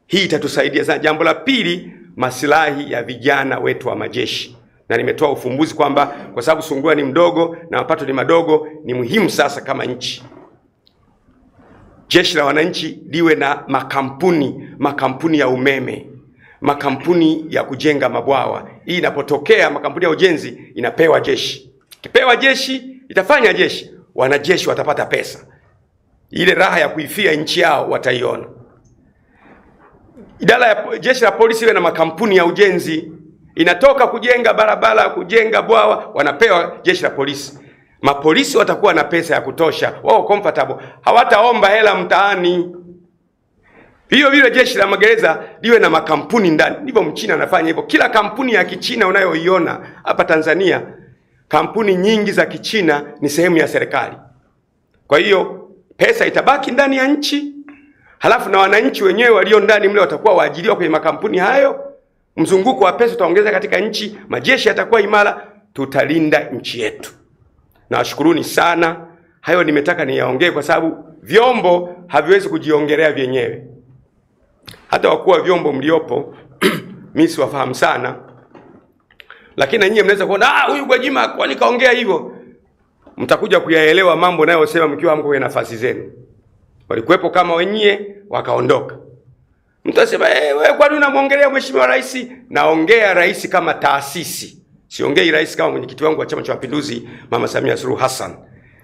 Hii itatusaidia sana. Jambo la pili, maslahi ya vijana wetu wa majeshi. Na nimetoa ufumbuzi kwamba kwa sababu Sungura ni mdogo na mapato ni madogo, ni muhimu sasa kama nchi Jeshi la Wananchi liwe na makampuni ya umeme, makampuni ya kujenga mabwawa. Hii inapotokea makampuni ya ujenzi inapewa jeshi. Kipewa jeshi, itafanya jeshi. Wanajeshi watapata pesa. Ile raha ya kuifia nchi yao wataiona. Idara ya jeshi la polisi iwe na makampuni ya ujenzi. Inatoka kujenga barabara, kujenga bwawa, wanapewa jeshi la polisi. Mapolisi watakuwa na pesa ya kutosha. Wao comfortable. Hawataomba hela mtaani. Hiyo vile jeshi la magereza liwe na makampuni ndani. Ndivyo Mchina anafanya hivyo. Kila kampuni ya Kichina unayoiona hapa Tanzania, kampuni nyingi za Kichina ni sehemu ya serikali. Kwa hiyo pesa itabaki ndani ya nchi, halafu na wananchi wenyewe walio ndani mle watakuwa waajiriwa kwenye makampuni hayo. Mzunguko wa pesa utaongeza katika nchi, majeshi yatakuwa imara, tutalinda nchi yetu. Nawashukuruni sana. Hayo nimetaka niyaongee kwa sababu vyombo haviwezi kujiongelea vyenyewe. Hata wakuu wa vyombo mliopo mimi siwafahamu sana. Lakini nyinyi mnaweza kuona huyu Gwajima kwani kaongea hivyo. Mtakuja kuyaelewa mambo nayo sema mkiwa mko kwenye nafasi zenu. Walikuwepo kama wenyewe wakaondoka. Mtasema wewe kwani unamuongelea Mheshimiwa Rais? Naongea rais kama taasisi. Siongei rais kama mwenyekiti wangu wa Chama cha Mapinduzi Mama Samia Suluhu Hassan.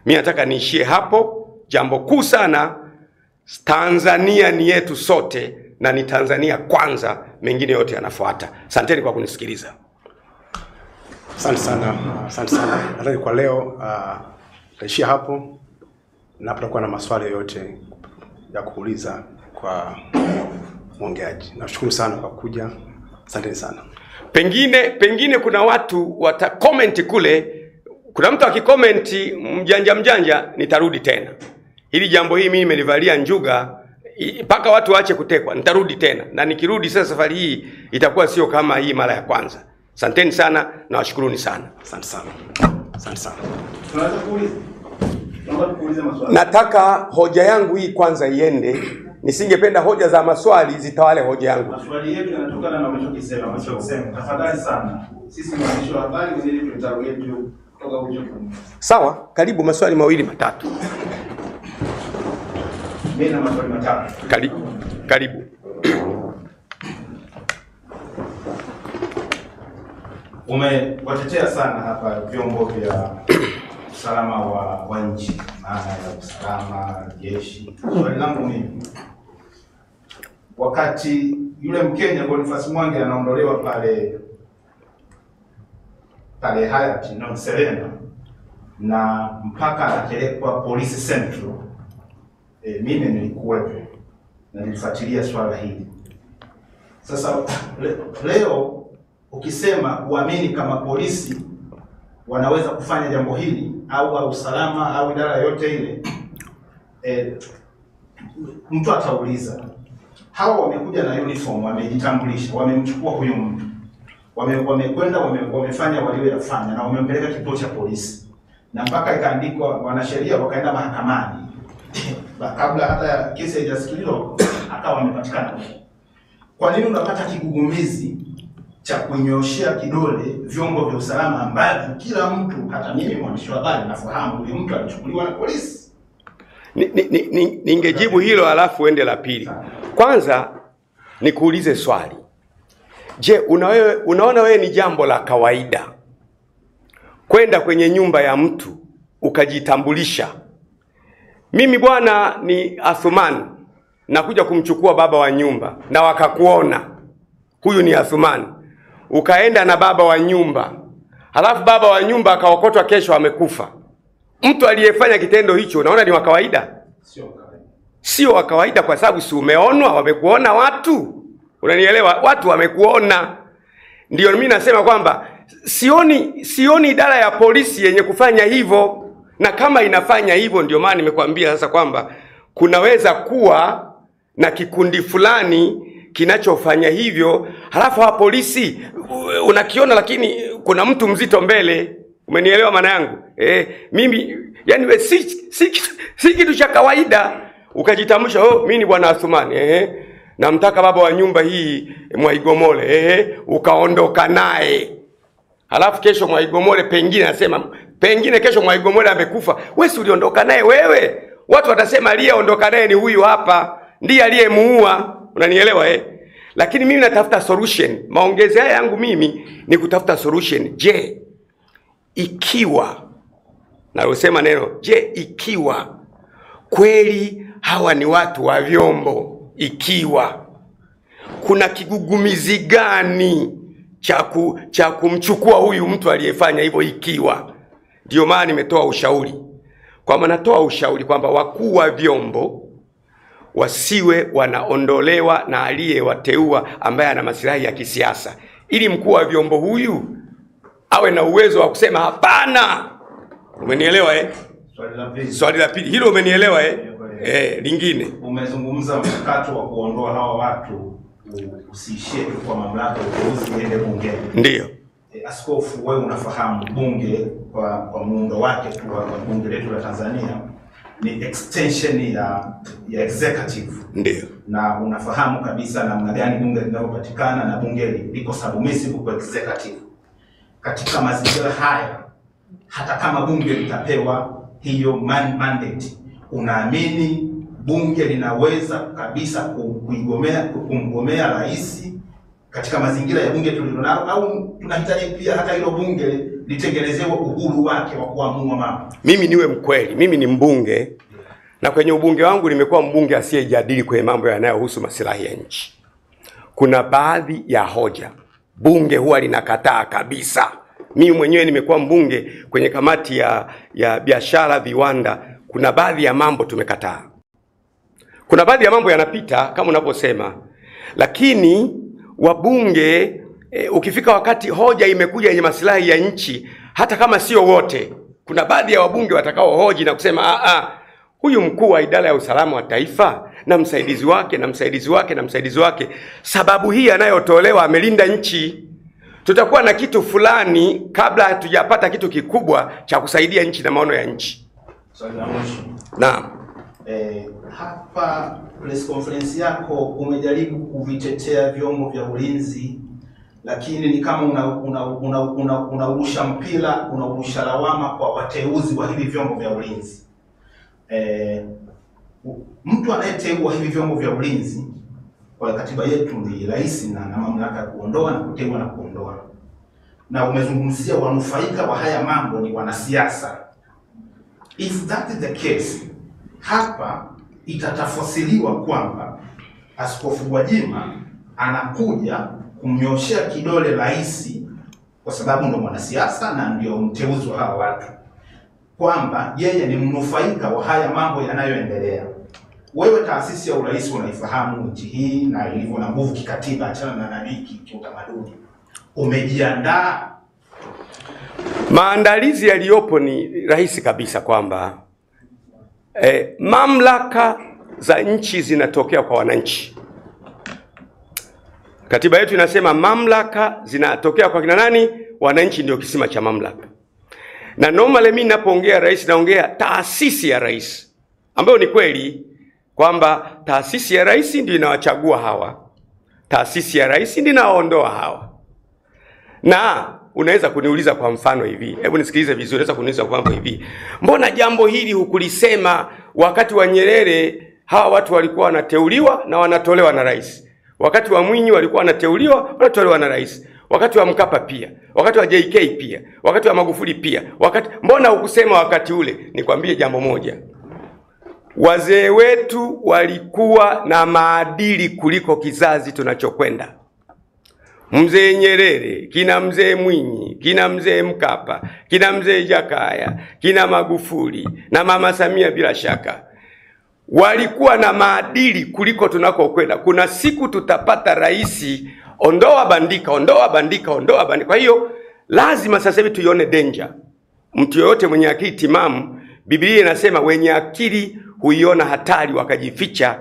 Mimi nataka niishie hapo. Jambo kuu sana, Tanzania ni yetu sote na ni Tanzania kwanza, mengine yote yanafuata. Asanteni kwa kunisikiliza. Asante sana. Asante sana. Nadhani kwa leo tutaishia hapo na tutakuwa na maswali yote ya kuuliza kwa mwongeaji. Nashukuru sana kwa kuja. Asante sana. Pengine kuna watu wata-comment kule. Kuna mtu akicomment mjanja nitarudi tena. Hili jambo hili mimi nimelivalia njuga mpaka watu waache kutekwa. Nitarudi tena. Na nikirudi sasa safari hii itakuwa sio kama hii mara ya kwanza. Asanteni sana na washukuruni sana. Asante sana. Asante sana. Tunaweza kuuliza? Naomba kuuliza maswali. Nataka hoja yangu hii kwanza iende. Nisingependa hoja za maswali zitawale hoja yangu. Maswali yetu yanatokana na unachokisema. Tafadhali sana. Sisi ni waandishi wa habari, ili tutarudi yetu kutoka huko. Sawa, karibu maswali mawili matatu. Mimi na maswali matatu. Karibu. Umewatetea sana hapa vyombo vya usalama wa nchi, maana ya usalama, jeshi. Swali langu mimi, wakati yule Mkenya Boniface Mwangi anaondolewa pale Hayati na Serena, na mpaka anapelekwa Police Central. Mimi nilikuwepo na nilifuatilia swala hili. Sasa leo ukisema uamini kama polisi wanaweza kufanya jambo hili au usalama au idara yote ile, mtu atauliza, hawa wamekuja na uniform, wamejitambulisha, wamemchukua huyu mtu, wamekwenda wamefanya walioyafanya na wamempeleka kituo cha polisi, na mpaka ikaandikwa wanasheria wakaenda mahakamani kabla hata kesi haijasikilizwa akawa wamepatikana. Kwa nini unapata kigugumizi cha kunyoshia kidole vyombo vya usalama ambavyo kila mtu, hata mimi mwandishi wa habari, nafahamu huyu mtu alichukuliwa na polisi? Ningejibu hilo alafu uende la pili. Kwanza nikuulize swali. Je, unaona wewe ni jambo la kawaida kwenda kwenye nyumba ya mtu ukajitambulisha, mimi bwana ni Athumani, nakuja kumchukua baba wa nyumba, na wakakuona huyu ni Athumani, ukaenda na baba wa nyumba, halafu baba wa nyumba akaokotwa kesho amekufa? Mtu aliyefanya kitendo hicho unaona ni wa kawaida? Sio wa kawaida, kwa sababu si umeonwa, wamekuona watu. Unanielewa? Watu wamekuona. Ndio mimi nasema kwamba sioni idara ya polisi yenye kufanya hivyo, na kama inafanya hivyo ndio maana nimekwambia sasa kwamba kunaweza kuwa na kikundi fulani kinachofanya hivyo, halafu wa polisi unakiona, lakini kuna mtu mzito mbele. Umenielewa maana yangu? Mimi yani we si kitu cha kawaida ukajitambulisha, mimi ni bwana Athumani, namtaka baba wa nyumba hii Mwaigomole, ukaondoka naye. Halafu kesho Mwaigomole pengine kesho Mwaigomole amekufa, wewe si uliondoka naye wewe? Watu watasema aliyeondoka naye ni huyu hapa, ndiye aliyemuua. Unanielewa? Lakini mimi natafuta solution. Maongezi haya yangu mimi ni kutafuta solution. Je, ikiwa nalosema neno ikiwa kweli hawa ni watu wa vyombo, ikiwa kuna kigugumizi gani cha kumchukua huyu mtu aliyefanya hivyo, ikiwa ndio maana nimetoa ushauri kwamba wakuu wa vyombo wasiwe wanaondolewa na aliyewateua ambaye ana maslahi ya kisiasa, ili mkuu wa vyombo huyu awe na uwezo wa kusema hapana. Umenielewa? Swali la pili hilo, umenielewa? Lingine umezungumza mchakato wa kuondoa hawa watu usiishie kwa mamlaka ya uteuzi iende bungeni. Ndio. Askofu, wewe unafahamu bunge kwa muundo wake tu, kwa bunge letu la Tanzania ni extension ya executive. Ndio. Na unafahamu kabisa namna gani bunge linalopatikana, na bunge liko submissive kwa executive. Katika mazingira haya, hata kama bunge litapewa hiyo mandate, unaamini bunge linaweza kabisa kumgomea rais katika mazingira ya bunge tulilonalo, au tunahitaji pia hata hilo bunge litengenezewe uhuru wake wa kuamua mambo? Mimi niwe mkweli, mimi ni mbunge, na kwenye ubunge wangu nimekuwa mbunge asiyejadili kwenye mambo yanayohusu maslahi ya nchi. Kuna baadhi ya hoja bunge huwa linakataa kabisa. Mimi mwenyewe nimekuwa mbunge kwenye kamati ya biashara, viwanda. Kuna baadhi ya mambo tumekataa. Kuna baadhi ya mambo yanapita kama unavyosema, lakini wabunge ukifika wakati hoja imekuja yenye maslahi ya nchi, hata kama sio wote, kuna baadhi ya wabunge watakao hoji na kusema huyu mkuu wa idara ya usalama wa taifa na msaidizi wake na msaidizi wake na msaidizi wake, sababu hii anayotolewa amelinda nchi. Tutakuwa na kitu fulani kabla hatujapata kitu kikubwa cha kusaidia nchi na maono ya nchi. Naam. Hapa press conference yako umejaribu kuvitetea vyombo vya ulinzi, lakini ni kama unaurusha mpira, unaurusha lawama kwa wateuzi wa hivi vyombo vya ulinzi. Mtu anayeteua hivi vyombo vya ulinzi kwa katiba yetu ni rais na mamlaka ya kuondoa na kuteua na kuondoa. Na umezungumzia wanufaika wa haya mambo ni wanasiasa. If that is the case, hapa itatafsiriwa kwamba Askofu Gwajima anakuja kumnyoshea kidole rais kwa sababu ndo mwanasiasa na ndio mteuzi wa hawa watu. kwamba yeye ni mnufaika wa haya mambo yanayoendelea. Wewe taasisi ya urais unaifahamu nchi hii na ilivyo na nguvu kikatiba, achana na nani kiutamaduni. Umejiandaa? Maandalizi yaliyopo ni rahisi kabisa kwamba mamlaka za nchi zinatokea kwa wananchi. Katiba yetu inasema mamlaka zinatokea kwa kina nani? Wananchi ndio kisima cha mamlaka. Na normally mimi ninapoongea rais naongea taasisi ya rais, ambayo ni kweli kwamba taasisi ya rais ndio inawachagua hawa. Taasisi ya rais ndio inaondoa hawa. Na unaweza kuniuliza kwa mfano hivi, hebu nisikilize vizuri, unaweza kuniuliza kwa mfano hivi, mbona jambo hili hukulisema wakati wa Nyerere hawa watu walikuwa wanateuliwa na wanatolewa na rais? Wakati wa Mwinyi walikuwa wanateuliwa, wanatolewa na rais. Wakati wa Mkapa pia, wakati wa JK pia, wakati wa Magufuli pia. Mbona hukusema wakati ule? Nikwambie jambo moja. Wazee wetu walikuwa na maadili kuliko kizazi tunachokwenda. Mzee Nyerere, kina mzee Mwinyi, kina mzee Mkapa, kina mzee Jakaya, kina Magufuli na mama Samia bila shaka. Walikuwa na maadili kuliko tunakokwenda. Kuna siku tutapata rais ondoa bandika, ondoa bandika, ondoa bandika. Kwa hiyo lazima sasa hivi tuione danger. Mtu yoyote mwenye akili timamu, Biblia inasema wenye akili huiona hatari wakajificha,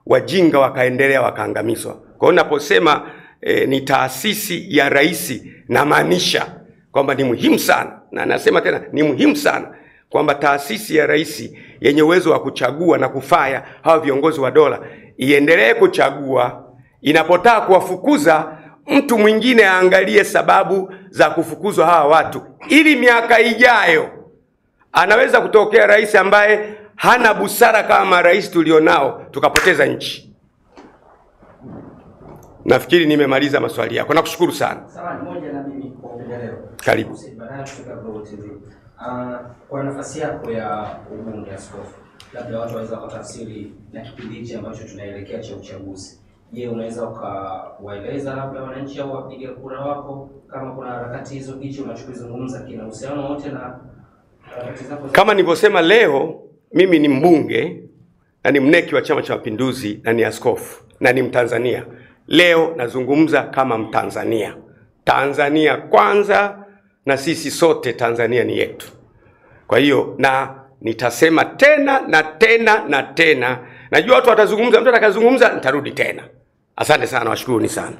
wajinga wakaendelea wakaangamizwa. Kwa hiyo naposema ni taasisi ya rais, na maanisha kwamba ni muhimu sana, na nasema tena ni muhimu sana kwamba taasisi ya rais yenye uwezo wa kuchagua na kufaya hawa viongozi wa dola iendelee kuchagua. Inapotaka kuwafukuza mtu mwingine aangalie sababu za kufukuzwa hawa watu, ili miaka ijayo anaweza kutokea rais ambaye hana busara kama rais tulionao, tukapoteza nchi. Nafikiri nimemaliza maswali yako. Nakushukuru sana. Sawa, moja na mimi kwa upendeleo. Karibu. Kwa nafasi yako ya ubunge askofu, labda watu waweza kutafsiri na kipindi hichi ambacho tunaelekea cha uchaguzi. Je, unaweza ukawaeleza labda wananchi au wapiga kura wako kama kuna harakati hizo hichi unachokizungumza kina uhusiano wote na harakati zako? Kama nilivyosema, leo mimi ni mbunge na ni mneki wa Chama cha Mapinduzi na ni askofu na ni Mtanzania. Leo nazungumza kama Mtanzania. Tanzania kwanza, na sisi sote Tanzania ni yetu. Kwa hiyo na nitasema tena na tena na tena. Najua watu watazungumza, mtu atakazungumza nitarudi tena. Asante sana, washukuruni sana.